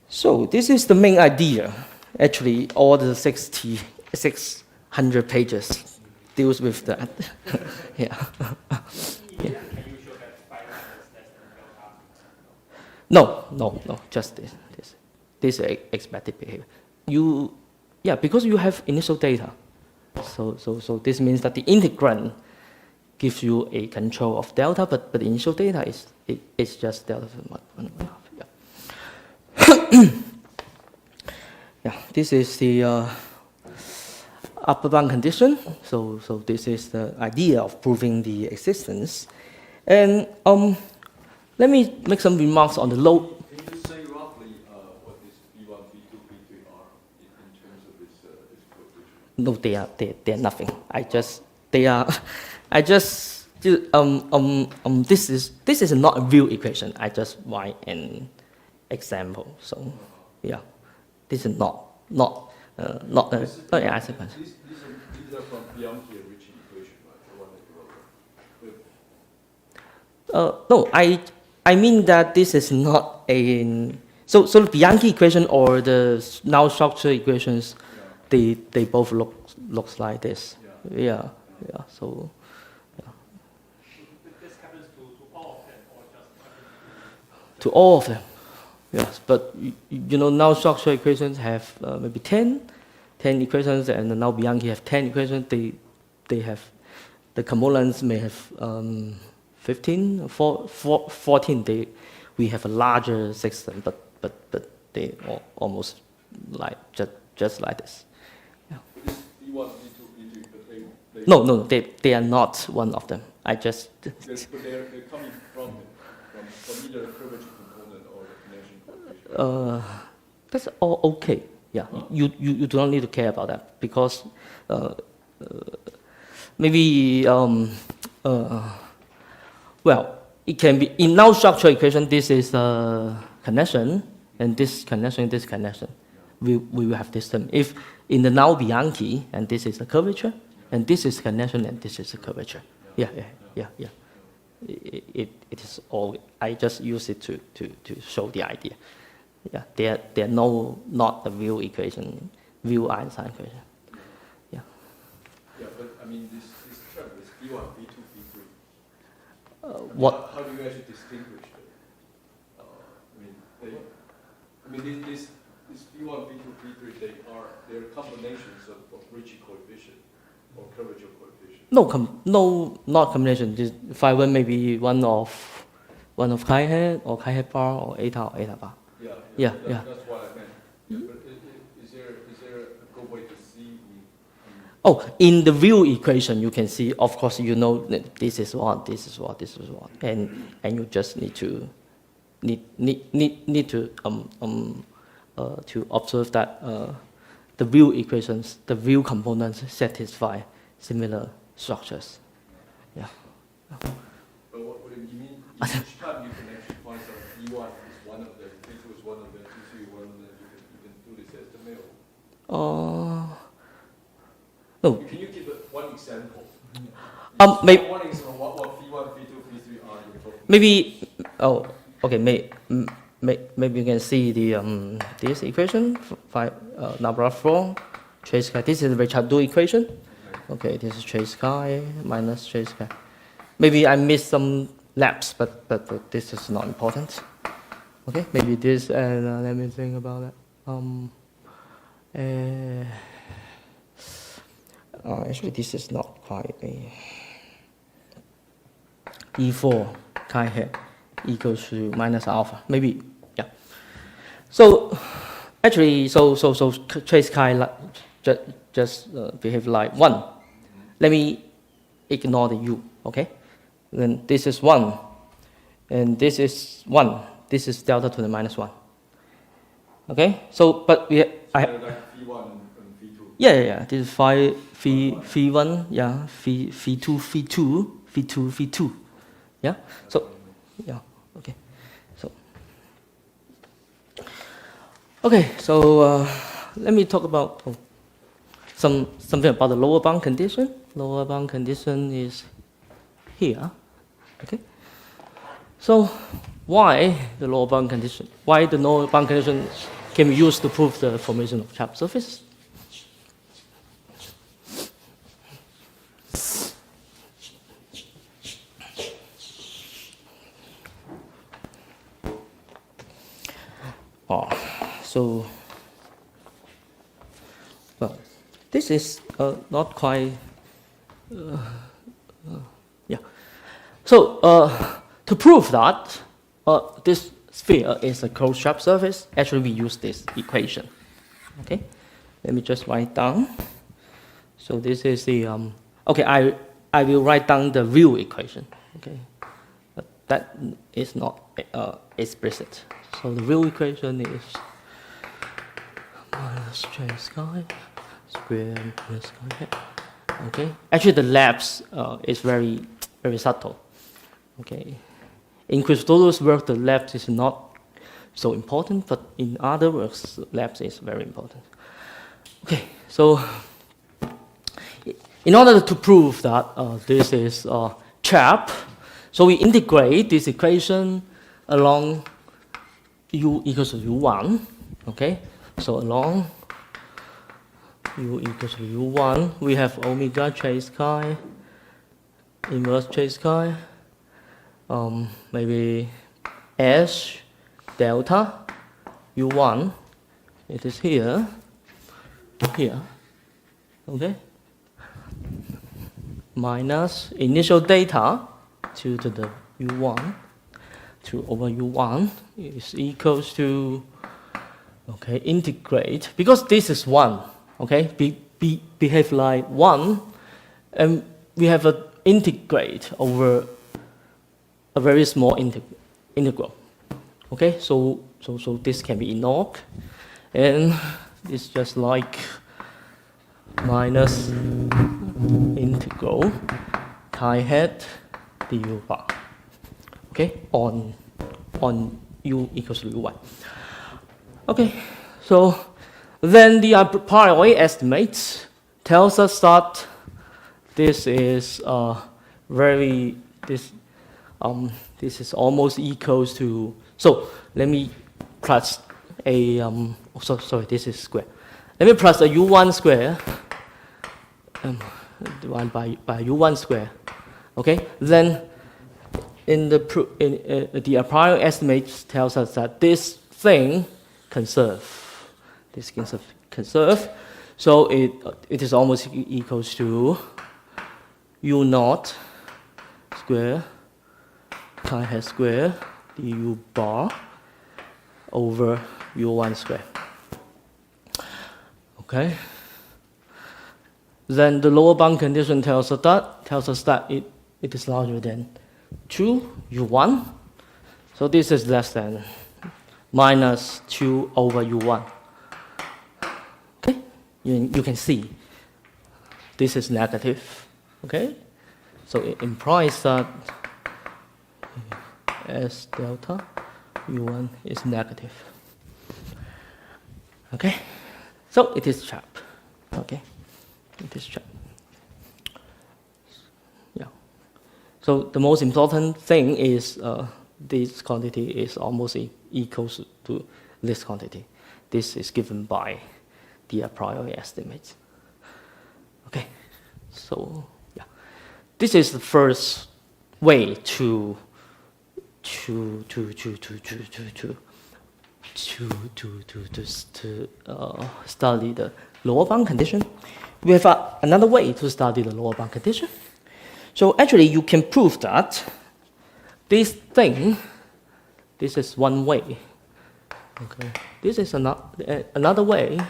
So this is the main idea. Actually, all the 600 pages deals with that. Yeah. Yeah. Can you show that phi minus less than delta? No, just this. This is expected behavior. Because you have initial data. So this means that the integrand gives you a control of delta, but the initial data is just delta to 1/2. Yeah. Yeah, this is the upper bound condition. So this is the idea of proving the existence. And let me make some remarks on the low. Can you just say roughly what this B1, B2, B3 are in terms of its coefficient? No, they are nothing. This is not a real equation. I just write an example. So, yeah, this is not an answer question. These are from Bianchi enriching equation, right? The one that you wrote. No, I mean that this is not a so the Bianchi equation or the now structure equations, they both looks like this. Yeah. So. This happens to all of them, or just To all of them, yes. But now structure equations have maybe 10 equations, and now Bianchi have 10 equations. They have the components may have 15, 14. We have a larger system, but they almost like just like this. Yeah. This B1, B2, B3, but No, they are not one of them. I just. But they're coming from either the curvature component or the connection coefficient. That's all okay. Yeah, you do not need to care about that because maybe it can be in now structure equation. This is a connection, and this connection. We will have this term. If in the now Bianchi, and this is a curvature, and this is connection, and this is a curvature. Yeah. It is all. I just use it to show the idea. Yeah, they're not a real equation, real Einstein equation. Yeah. Yeah, but I mean this term is B1, B2, B3. What? How do you actually distinguish them? This B1, B2, B3, they're combinations of Ricci coefficient or curvature coefficient. Not combination. This phi 1 may be one of chi-hat or chi-hat bar or eta bar. Yeah. That's what I meant. Yeah, but is there a good way to see? Oh, in the real equation, you can see. Of course, that this is what, and you just need to to observe that the real equations, the real components satisfy similar structures. Yeah. But what do you mean? Each time you can actually find some B1 is one of them, B2 is one of them, B3 is one of them. You can do this estimate. No. Can you give one example? Maybe. One example. What B1, B2, B3 are you talking? Maybe. Oh, okay. Maybe you can see the this equation. Number 4, trace chi. This is the Richard-Dou equation. Okay, this is trace chi minus trace chi. Maybe I missed some lapse, but this is not important. Okay, maybe this, and let me think about that. Actually, this is not quite a E4 chi hat equals to minus alpha. Maybe, yeah. So actually, so trace chi just behave like 1. Let me ignore the u, okay? Then this is 1, and this is 1. This is delta to the minus 1. Okay, so but we like phi1 and phi2. Yeah. This is phi1, yeah, phi2, yeah. So yeah, okay. So let me talk about something about the lower bound condition. Lower bound condition is here. Okay. So why the lower bound condition? Why the lower bound condition can be used to prove the formation of sharp surface? So well, this is not quite. Yeah. So to prove that this sphere is a closed sharp surface, actually we use this equation. Okay, let me just write down. So this is the okay. I will write down the real equation. Okay, but that is not explicit. So the real equation is minus j sky square minus sky. Okay, actually the lapse is very subtle. Okay, in Christodoulos' work, the lapse is not so important, but in other works, lapse is very important. Okay, so in order to prove that this is trap, so we integrate this equation along u equals to u1. Okay, so along u equals to u1, we have omega chase chi, inverse chase chi, maybe s delta u1. It is here, okay, minus initial data 2 to the u1, 2 over u1 is equals to, okay, integrate, because this is 1, okay, behave like 1, and we have an integrate over a very small integral. Okay, so this can be ignored, and it's just like minus integral chi hat du bar. Okay, on u equals to u1. Okay, so then the a priori estimate tells us that this is this is almost equals to. So let me plus a sorry, this is square. Let me plus a u1 square divided by u1 square. Okay, then in the a priori estimate tells us that this thing conserve. This can conserve. So it is almost equals to u naught square chi hat square du bar over u1 square. Okay. Then the lower bound condition tells us that it is larger than 2 u1. So this is less than minus 2 over u1. Okay, you can see this is negative. Okay, so it implies that S delta u1 is negative. Okay, so it is trap. Okay, it is trap. Yeah. So the most important thing is this quantity is almost equals to this quantity. This is given by the a priori estimate. Okay, so yeah, this is the first way to study the lower bound condition. We have another way to study the lower bound condition. So actually, you can prove that this thing, this is one way. Okay, this is another way.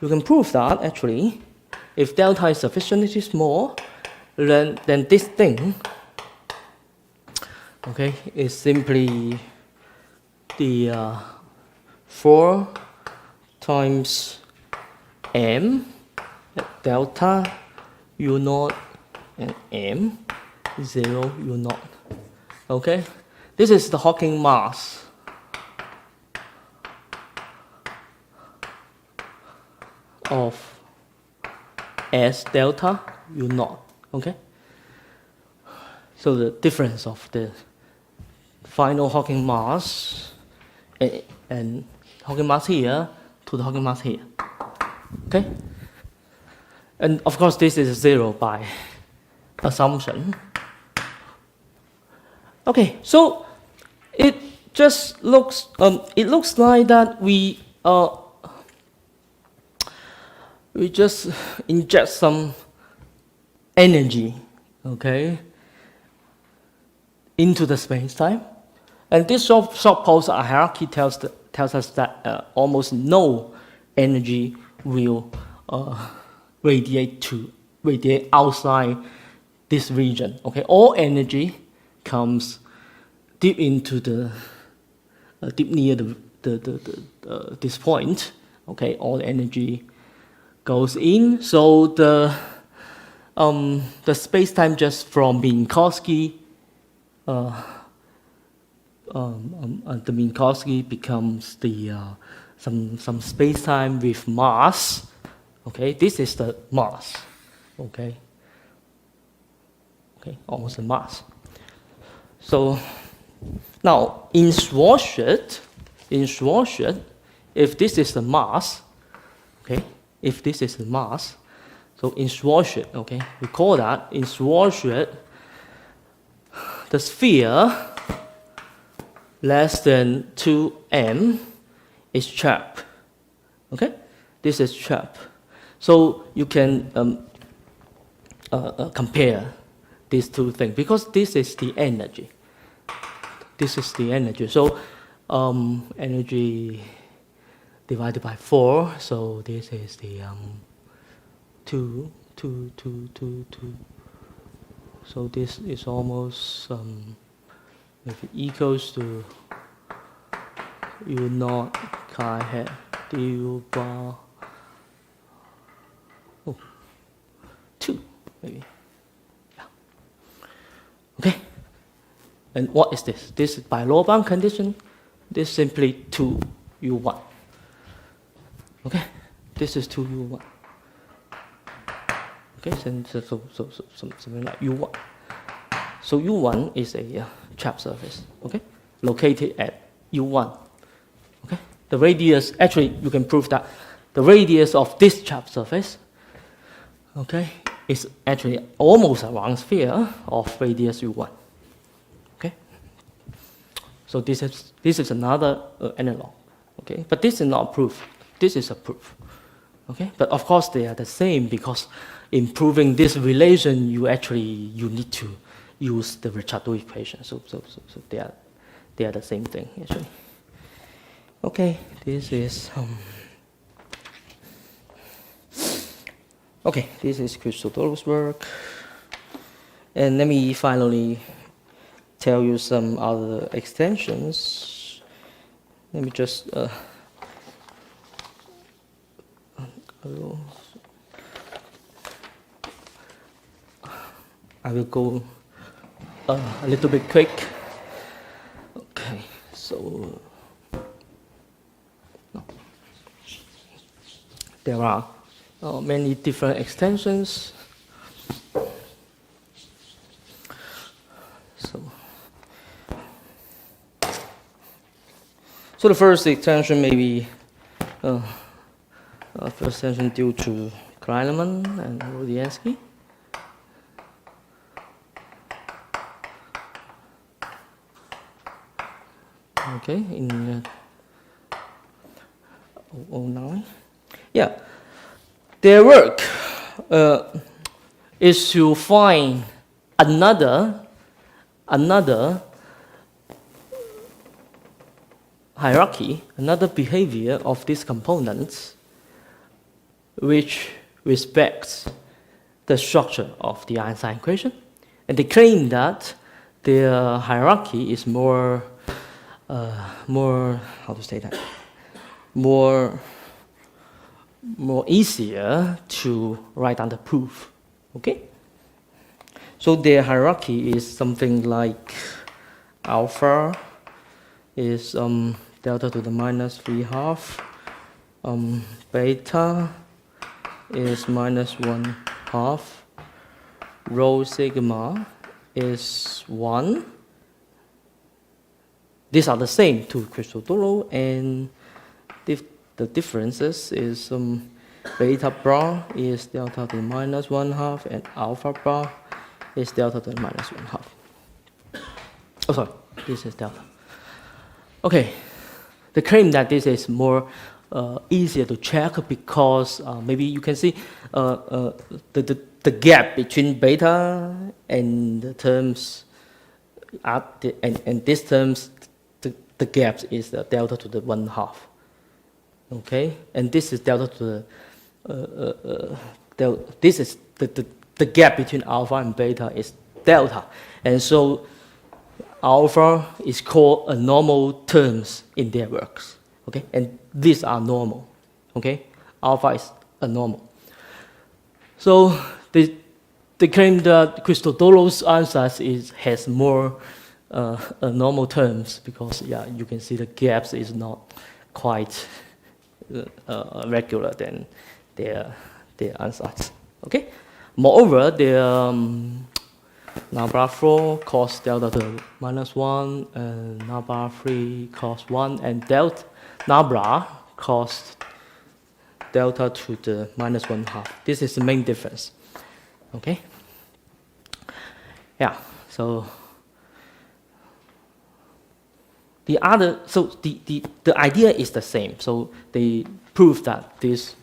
You can prove that actually, if delta is sufficiently small, then this thing, okay, is simply the 4 times m delta u naught and m 0 u naught. Okay, this is the Hawking mass. Of S delta u naught. Okay, so the difference of the final Hawking mass and Hawking mass here to the Hawking mass here. Okay, and of course this is 0 by assumption. Okay, so it just looks like that we just inject some energy, okay, into the space-time. And this short pulse hierarchy tells us that almost no energy will radiate outside this region. Okay, all energy comes deep into deep near this point. Okay, all energy goes in, so the space-time just from Minkowski, the Minkowski becomes the some space-time with mass. Okay, this is the mass. Okay, almost the mass. So now in Schwarzschild, if this is the mass, okay. If this is the mass, so in Schwarzschild, okay, we call that in Schwarzschild, the sphere less than 2m is trapped. Okay, this is trapped. So you can compare these two things because this is the energy. This is the energy. So energy divided by 4, so this is the 2. So this is almost maybe equals to u naught chi hat du bar 2 maybe. Yeah. Okay. And what is this? This is by lower bound condition. This is simply 2u1. Okay, this is 2u1. Okay, so something like u1. So u1 is a trap surface. Okay, located at u1. Okay, the radius. Actually, you can prove that the radius of this trap surface, okay, is actually almost a round sphere of radius u1. Okay, so this is another analog. Okay, but this is not proof. This is a proof, okay? But of course they are the same because in proving this relation, you need to use the Ricciardo equation. So they are the same thing actually. Okay, this is this is Christodoulos' work, and let me finally tell you some other extensions. Let me just. I will go a little bit quick. Okay, so there are many different extensions. So the first extension may be first extension due to Kleinemann and Rodiansky. Okay, in 009. Yeah, their work is to find another hierarchy, another behavior of these components which respects the structure of the Einstein equation. And they claim that their hierarchy is more easier to write down the proof. Okay? So their hierarchy is something like alpha is delta to the minus 3/2. Beta is minus 1/2. Rho sigma is 1. These are the same to Christodoulou, and the differences is beta bar is delta to the minus 1/2, and alpha bar is delta to the minus 1/2. Oh, sorry, this is delta. Okay, they claim that this is more easier to check because maybe you can see the gap between beta and the terms and these terms, the gap is the delta to the 1/2. Okay, and this is delta to the this is the gap between alpha and beta is delta, and so alpha is called a normal terms in their works. Okay, and these are normal. Okay, alpha is a normal. So they claim that Christodoulou's answers has more normal terms because you can see the gaps is not quite regular than their answers. Okay. Moreover, their Nabla 4 cos delta to minus 1, and Nabla 3 cos 1, and delta Nabla cos delta to the minus 1/2. This is the main difference. Okay. Yeah. So the idea is the same. So they prove that this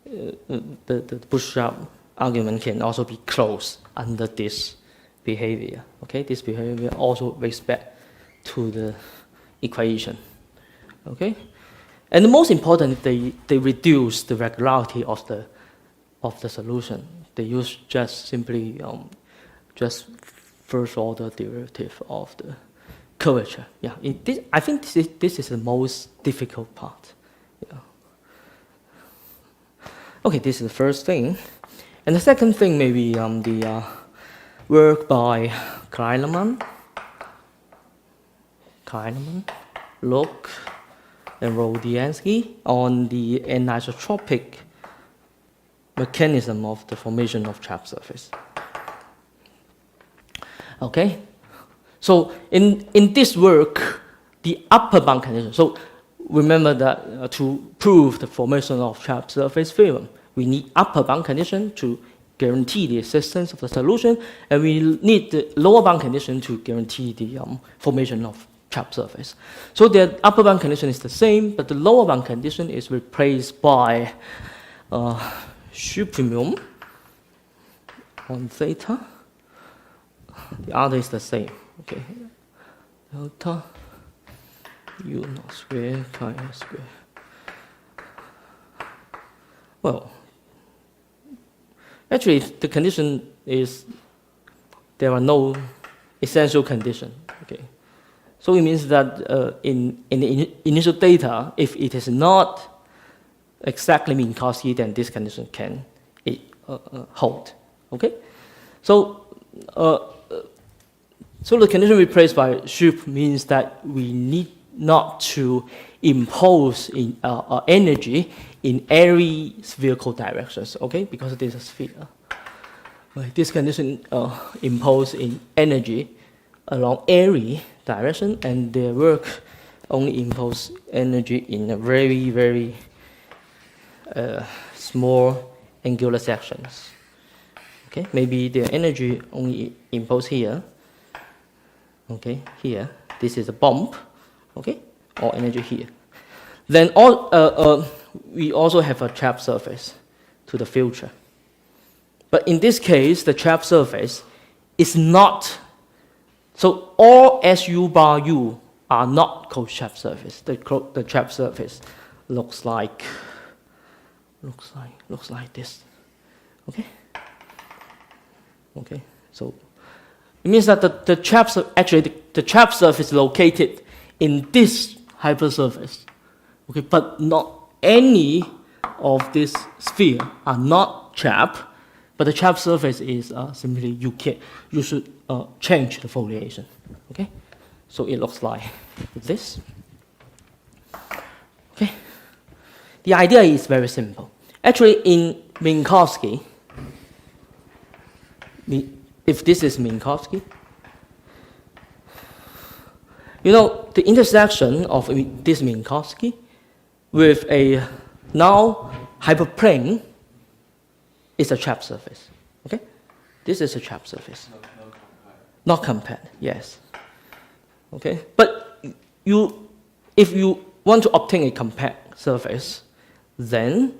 the bootstrap argument can also be closed under this behavior. Okay, this behavior also respect to the equation. Okay, and the most important, they reduce the regularity of the solution. They use just simply just first order derivative of the curvature. Yeah, I think this is the most difficult part. Yeah. Okay, this is the first thing, and the second thing maybe the work by Kleinemann, Locke, and Rodiansky on the anisotropic mechanism of the formation of trap surface. Okay, so in this work, the upper bound condition. So remember that to prove the formation of trap surface theorem, we need upper bound condition to guarantee the existence of the solution, and we need the lower bound condition to guarantee the formation of trap surface. So the upper bound condition is the same, but the lower bound condition is replaced by supremum on theta. The other is the same. Okay, delta u naught square chi s square. Well, actually, the condition is there are no essential condition. Okay, so it means that in the initial data, if it is not exactly Minkowski, then this condition can hold. Okay, so the condition replaced by Schupp means that we need not to impose energy in every spherical directions. Okay, because it is a sphere. Right. This condition impose in energy along every direction, and their work only impose energy in a very, very small angular sections. Okay, maybe the energy only impose here. Okay, here, this is a bump. Okay, or energy here. Then all we also have a trap surface to the future. But in this case, the trap surface is not, so all SU bar U are not co-trap surface. The trap surface looks like this. Okay? Okay, so it means that the trap surface is located in this hypersurface. Okay, but not any of this sphere are not trap, but the trap surface is simply you should change the foliation. Okay, so it looks like this. Okay, the idea is very simple. Actually, in Minkowski, if this is Minkowski, you know, the intersection of this Minkowski with a now hyperplane is a trap surface. Okay, this is a trap surface. Not compact, yes. Okay, but if you want to obtain a compact surface, then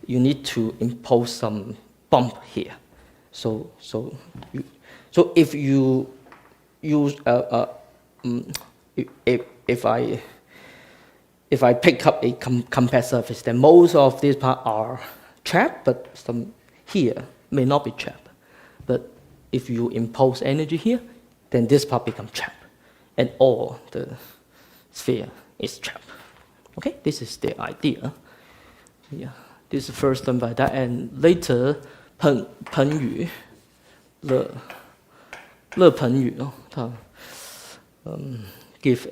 you need to impose some bump here. So if you use if I pick up a compact surface, then most of these parts are trapped, but some here may not be trapped. But if you impose energy here, then this part becomes trapped, and all the sphere is trapped. Okay, this is the idea. Yeah, this is first done by that, and later 彭宇乐彭宇他give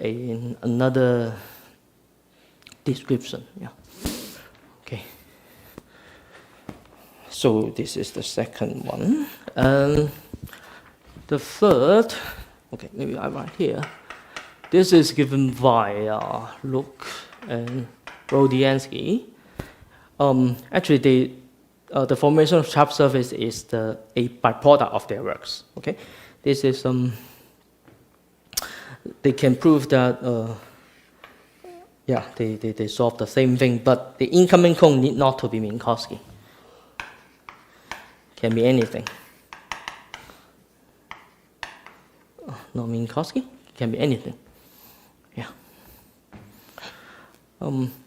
another description. Yeah. Okay. So this is the second one, and the third. Okay, maybe I write here. This is given by Luke and Rodiansky. Actually, the formation of trap surface is a byproduct of their works. Okay, this is they can prove that yeah, they solve the same thing, but the incoming cone need not to be Minkowski. Can be anything. Not Minkowski, can be anything. Yeah.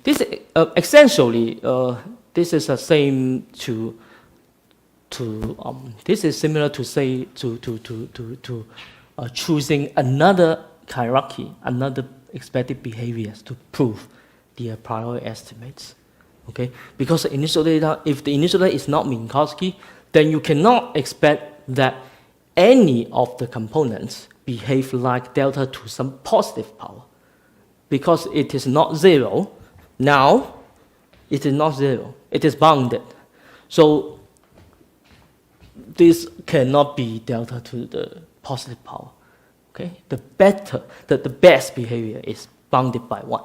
This essentially this is the same to this is similar to say to choosing another hierarchy, another expected behaviors to prove the a priori estimates. Okay, because the initial data, if the initial data is not Minkowski, then you cannot expect that any of the components behave like delta to some positive power, because it is not zero. Now, it is not zero. It is bounded. So this cannot be delta to the positive power. Okay, the best behavior is bounded by 1,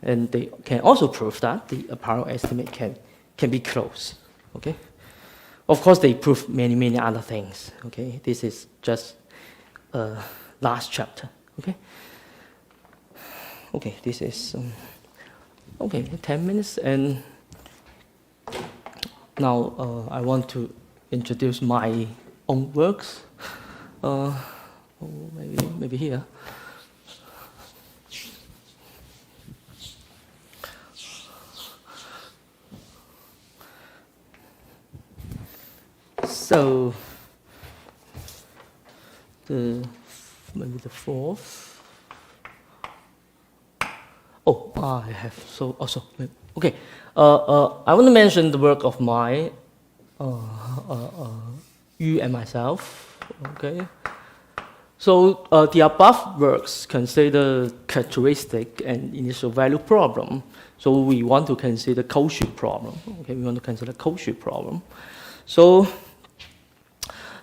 and they can also prove that the a priori estimate can be close. Okay, of course they prove many other things. Okay, this is just last chapter. Okay. Okay, this is okay. 10 minutes, and now I want to introduce my own works. Maybe here. So maybe the fourth. Oh, I have so also okay. I want to mention the work of my you and myself. Okay. So the above works consider characteristic and initial value problem. So we want to consider Cauchy problem. Okay, we want to consider Cauchy problem. So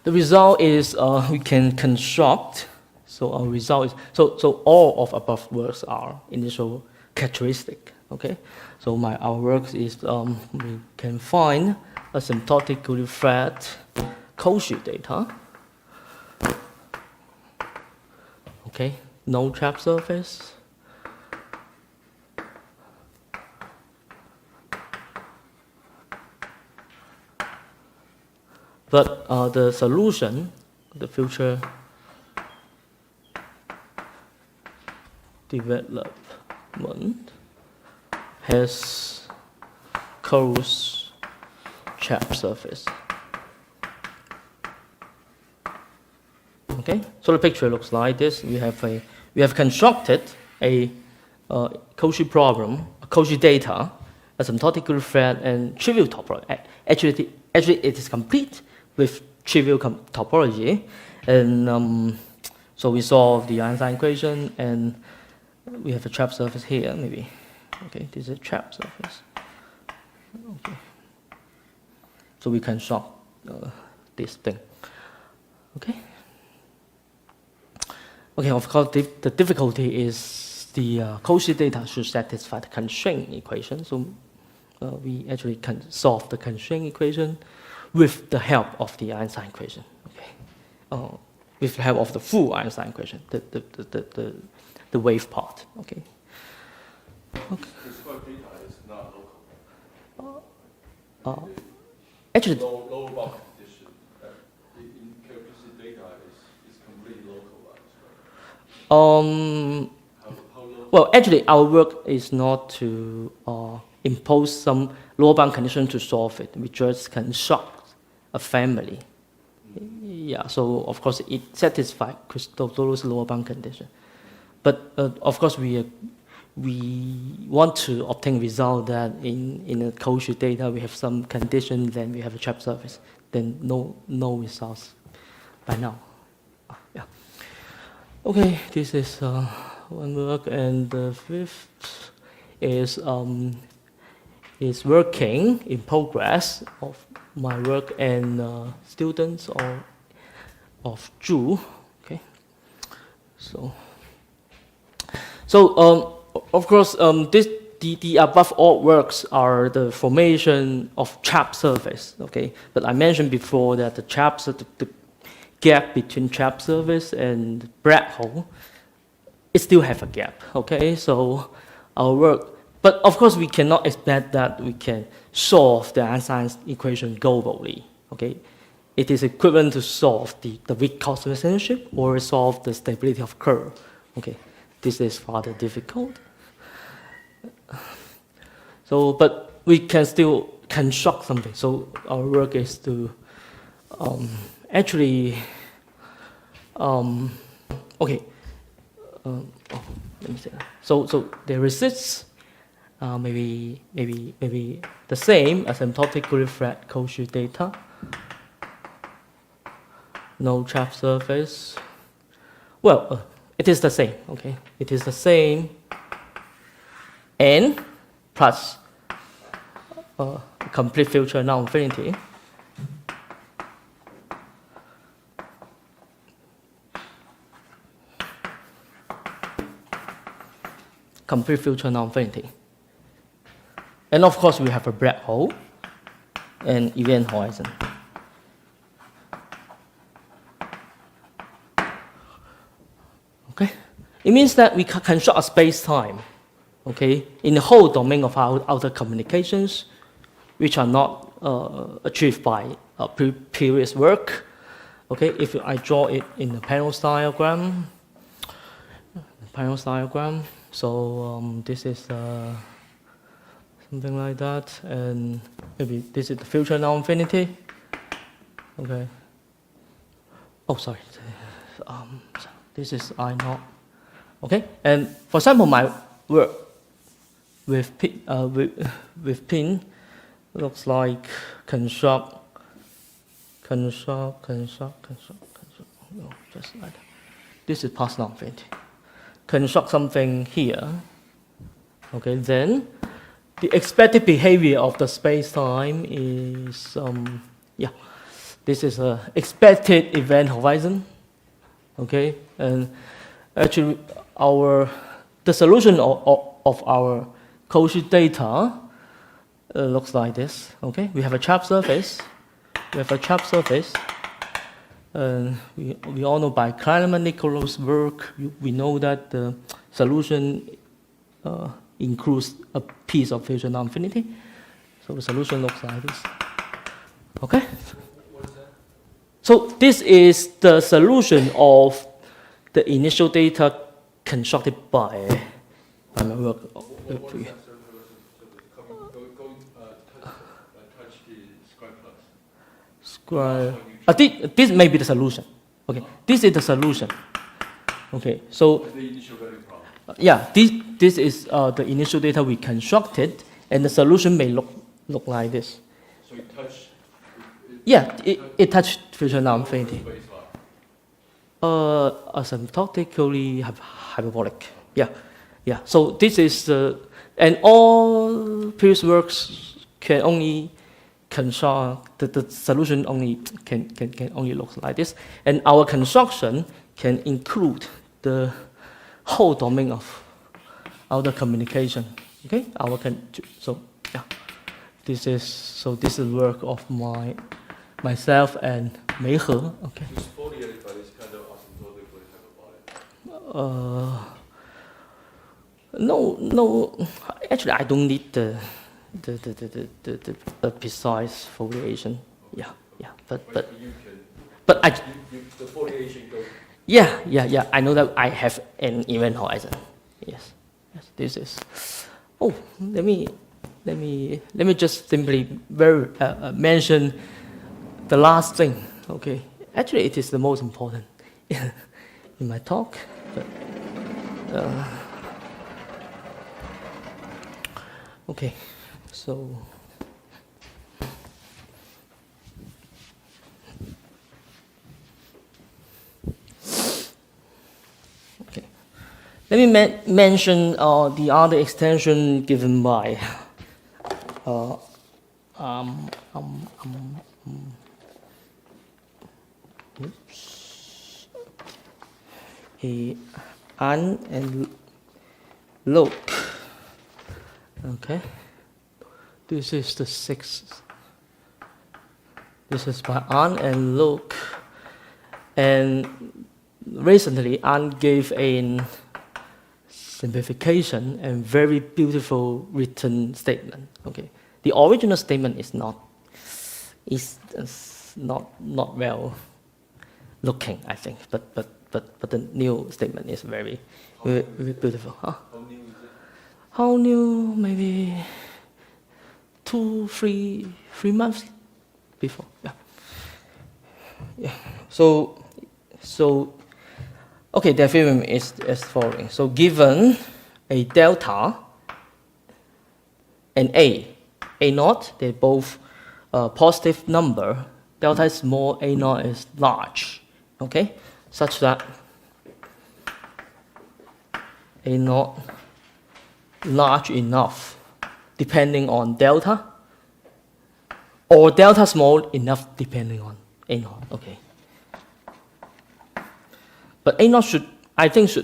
the result is we can construct. So our result is so all of above works are initial characteristic. Okay. So our work is we can find asymptotically flat Cauchy data. Okay, no trap surface. But the solution, the future development has closed chap surface. Okay, so the picture looks like this. We have constructed a Cauchy problem, a Cauchy data, asymptotically flat and trivial topology. Actually, it is complete with trivial topology, and so we solve the Einstein equation, and we have a trap surface here, maybe. Okay, this is a trap surface. Okay, so we construct this thing. Okay. Okay, of course, the difficulty is the Cauchy data should satisfy the constraint equation. So we actually can solve the constraint equation with the help of the Einstein equation. Okay, with the help of the full Einstein equation, the wave part. Okay. Okay. Prescribed data is not local. Actually, Lower bound condition in characteristic data is completely localized, right? How local? well, actually, our work is not to impose some lower bound condition to solve it. We just construct a family. Yeah, so of course it satisfies Christopher's lower bound condition. But of course we want to obtain result that in a Cauchy data we have some condition, then we have a trap surface, then no results by now. Yeah. Okay, this is one work, and the fifth is working in progress of my work and students of Zhu. Okay, so of course the above all works are the formation of trap surface. Okay, but I mentioned before that the gap between trap surface and black hole, it still have a gap. Okay, so our work. But of course, we cannot expect that we can solve the Einstein equation globally. Okay, it is equivalent to solve the weak cause relationship or solve the stability of curve. Okay, this is rather difficult. So, but we can still construct something. So our work is to actually okay. Let me say that. So there exists. Maybe the same asymptotically flat Cauchy data. No trap surface. Well, it is the same. Okay, it is the same. N plus complete future non-infinity. Complete future non-infinity. And of course, we have a black hole and event horizon. Okay, it means that we can construct a space-time, okay, in the whole domain of our outer communications, which are not achieved by previous work. Okay, if I draw it in the Penrose diagram, so this is something like that, and maybe this is the future non-infinity. Okay. Oh, sorry. This is I naught. Okay. And for example, my work with pin looks like construct. No, just like that. This is past non-infinity. Construct something here. Okay. Then the expected behavior of the space-time is, this is an expected event horizon, okay? And actually, the solution of our Cauchy data looks like this, okay? We have a trap surface. And we all know by Kleinemann-Nichols' work, we know that the solution includes a piece of future non-infinity. So the solution looks like this. Okay? What is that? So this is the solution of the initial data constructed by my work. What is that sort of touch the square plus? Square. This may be the solution. Okay, this is the solution. Okay, so The initial value problem. yeah, this is the initial data we constructed, and the solution may look like this. So you touch. Yeah, it touched future norm infinity. Baseline. Asymptotically hyperbolic. Yeah, yeah. So this is and all previous works can only construct the solution only can only look like this, and our construction can include the whole domain of outer communication. Okay, so yeah, this is work of myself and Mei He. Okay. This foliate, but it's kind of asymptotically hyperbolic. No. Actually, I don't need the precise foliation. Yeah. But You can. but I The foliation goes. yeah. I know that I have an event horizon. Yes. This is. Oh, let me just simply mention the last thing. Okay. Actually, it is the most important in my talk. But, okay. So. Okay. Let me mention the other extension given by An and Look. Okay. This is the sixth. This is by An and Look. And recently, An gave a simplification and very beautiful written statement. Okay. The original statement is not well looking, I think, but the new statement is very beautiful. Huh? How new is it? How new? Maybe 3 months before. Yeah. So okay, the theorem is as following. So given a delta and a naught, they're both positive number. Delta is small, a naught is large. Okay, such that a naught large enough, depending on delta, or delta small enough, depending on a naught. Okay. But a naught should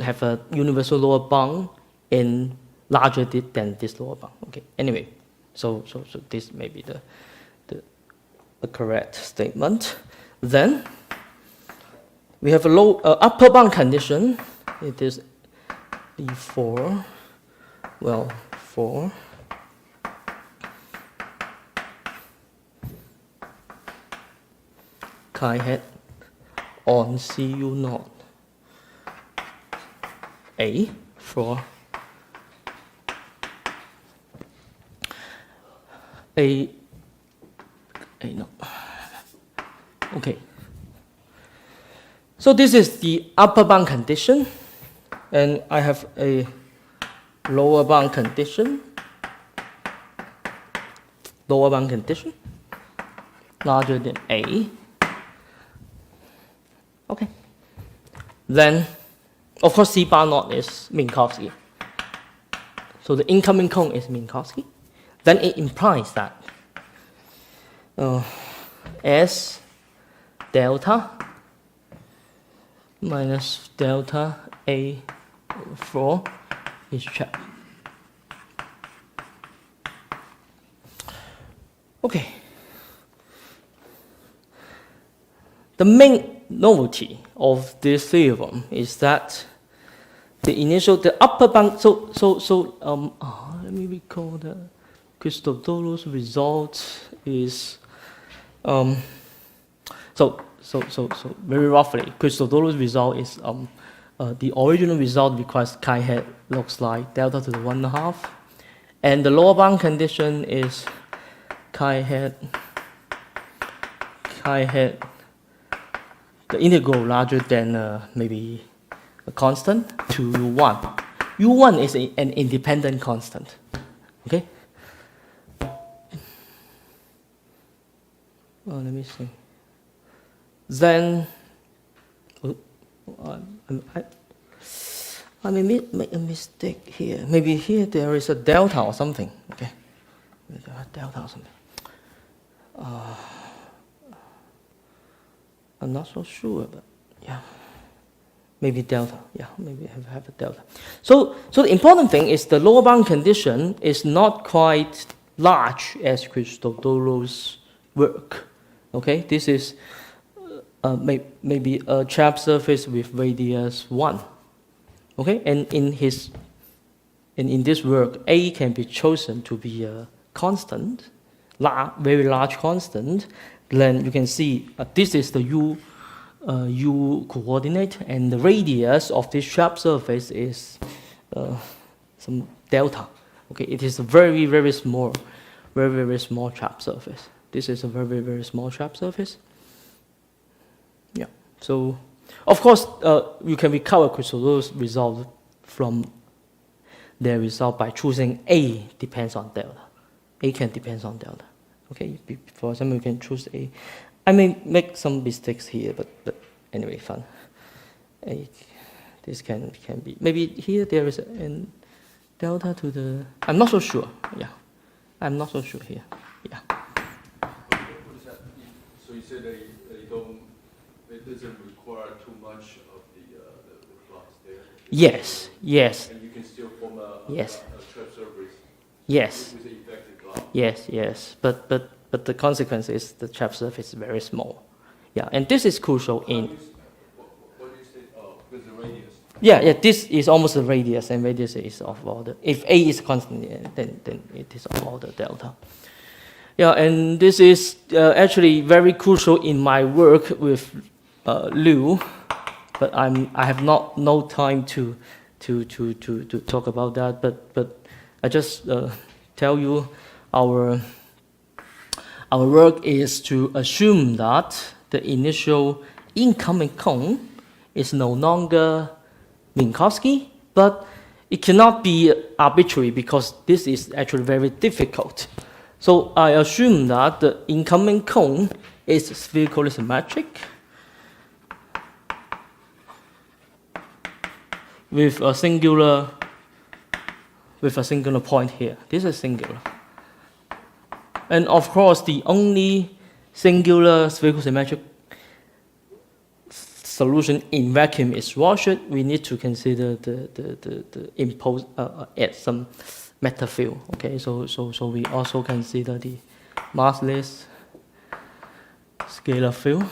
have a universal lower bound in larger than this lower bound. Okay. Anyway, so this may be the correct statement. Then we have a upper bound condition. It is D4. Well, 4. Chi hat on CU naught. A for A no. Okay. So this is the upper bound condition, and I have a lower bound condition. Lower bound condition larger than A. Okay. Then, of course, C bar naught is Minkowski. So the incoming cone is Minkowski. Then it implies that S delta minus delta A over 4 is checked. Okay. The main novelty of this theorem is that the upper bound. Let me recall the Christodoulos result is so very roughly, Christodolo's result is the original result requires chi hat looks like delta to the 1.5, and the lower bound condition is chi hat the integral larger than maybe a constant to u1. u1 is an independent constant. Okay. Let me see. Then I may make a mistake here. Maybe here there is a delta or something. Okay, a delta or something. I'm not so sure, but yeah, maybe delta. Yeah, maybe have a delta. So the important thing is the lower bound condition is not quite large as Christodolo's work. Okay, this is maybe a trap surface with radius 1. Okay, and in this work, A can be chosen to be a constant, very large constant. Then you can see this is the u coordinate, and the radius of this trap surface is some delta. Okay, it is a very small trap surface. This is a very small trap surface. Yeah. So, of course, you can recover Christodolo's result from their result by choosing A depends on delta. A can depends on delta. Okay. For example, you can choose A. I may make some mistakes here, but anyway, fun. A, this can be maybe here there is a delta to the. I'm not so sure. Yeah. I'm not so sure here. Yeah. What does that mean? So you said it doesn't require too much of the flux there? Yes. And you can still form a trap surface? Yes. With the effective flux? Yes. But the consequence is the trap surface is very small. Yeah, and this is crucial in. What do you say? Oh, because the radius. Yeah. This is almost the radius, and radius is of order. If A is constant, then it is of order delta. Yeah, and this is actually very crucial in my work with Liu, but I have no time to talk about that. But I just tell you our work is to assume that the initial incoming cone is no longer Minkowski, but it cannot be arbitrary because this is actually very difficult. So I assume that the incoming cone is spherically symmetric with a singular point here. This is singular. And of course, the only singular spherical symmetric solution in vacuum is Rorschach. We need to consider the impose add some matter field. Okay, so we also consider the massless scalar field.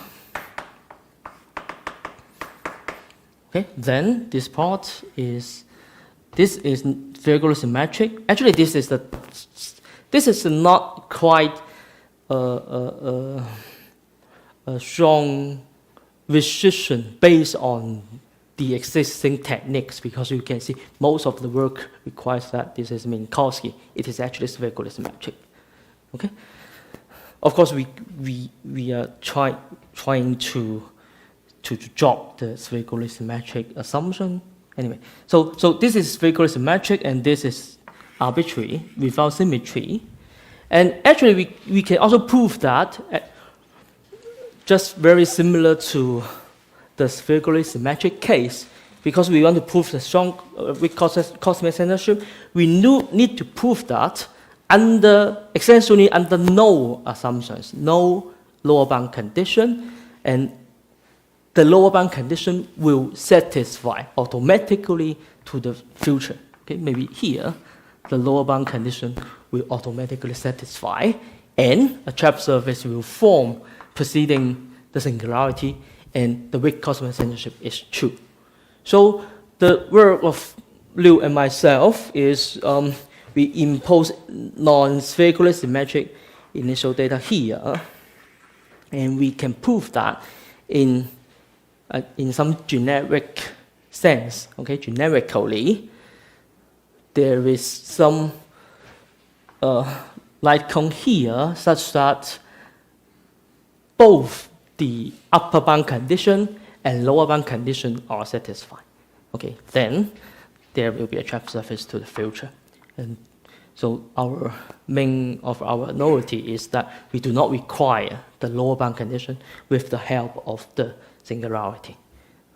Okay, then this part is spherically symmetric. Actually, this is not quite a strong restriction based on the existing techniques, because you can see most of the work requires that this is Minkowski. It is actually spherically symmetric. Okay. Of course, we are trying to drop the spherically symmetric assumption. Anyway, so this is spherically symmetric, and this is arbitrary without symmetry. And actually, we can also prove that just very similar to the spherically symmetric case, because we want to prove the strong cosmic censorship. We need to prove that essentially under no assumptions, no lower bound condition, and the lower bound condition will satisfy automatically to the future. Okay, maybe here, the lower bound condition will automatically satisfy, and a trap surface will form preceding the singularity, and the weak cosmic censorship is true. So the work of Liu and myself is we impose non-spherically symmetric initial data here, and we can prove that in some generic sense, okay, generically, there is some light cone here such that both the upper bound condition and lower bound condition are satisfied. Okay, then there will be a trap surface to the future. And so our main of our novelty is that we do not require the lower bound condition with the help of the singularity.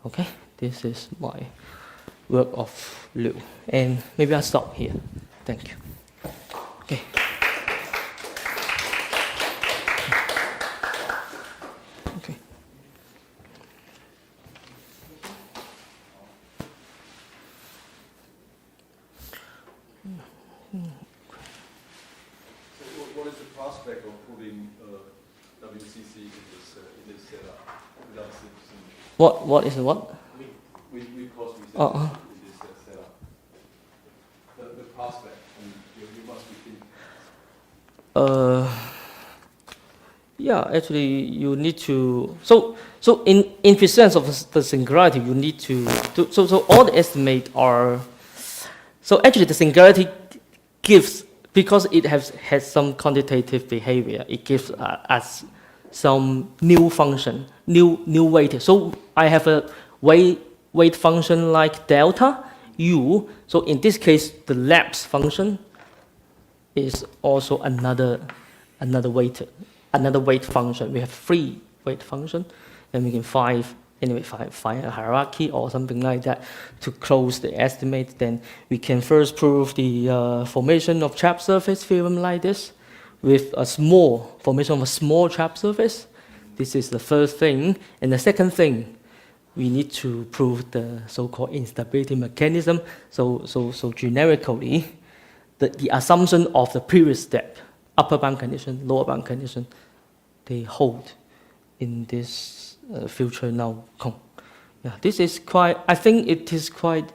Okay, this is my work of Liu. And maybe I'll stop here. Thank you. Okay. Okay. What is the prospect of putting WCC in this setup without symmetry? What is what? We cause we Uh-uh. in this setup. The prospect, and you must be thinking. Yeah, actually, you need to. So in presence of the singularity, you need to do. So all the estimates are. So actually, the singularity gives, because it has some quantitative behavior. It gives us some new function, new weight. So I have a weight function like delta u. So in this case, the lapse function is also another weight function. We have 3 weight function, and we can find a hierarchy or something like that to close the estimate. Then we can first prove the formation of trap surface theorem like this with a small formation of a small trap surface. This is the first thing, and the second thing, we need to prove the so-called instability mechanism. So generically, the assumption of the previous step, upper bound condition, lower bound condition, they hold in this future null cone. Yeah, this is quite, I think it is quite,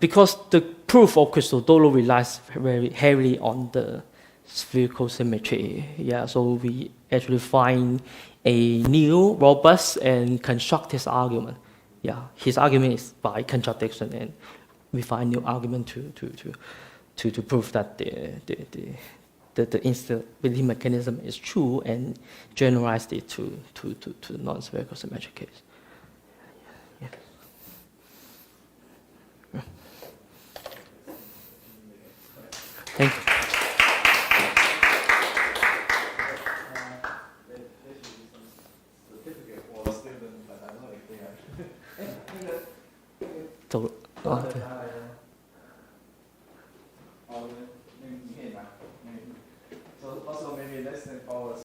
because the proof of crystal Dolo relies very heavily on the spherical symmetry. Yeah, so we actually find a new, robust, and constructive argument. Yeah, his argument is by contradiction, and we find new argument to prove that the instability mechanism is true and generalized it to the non-spherical symmetric case. Yeah. Yeah. Thank you. So,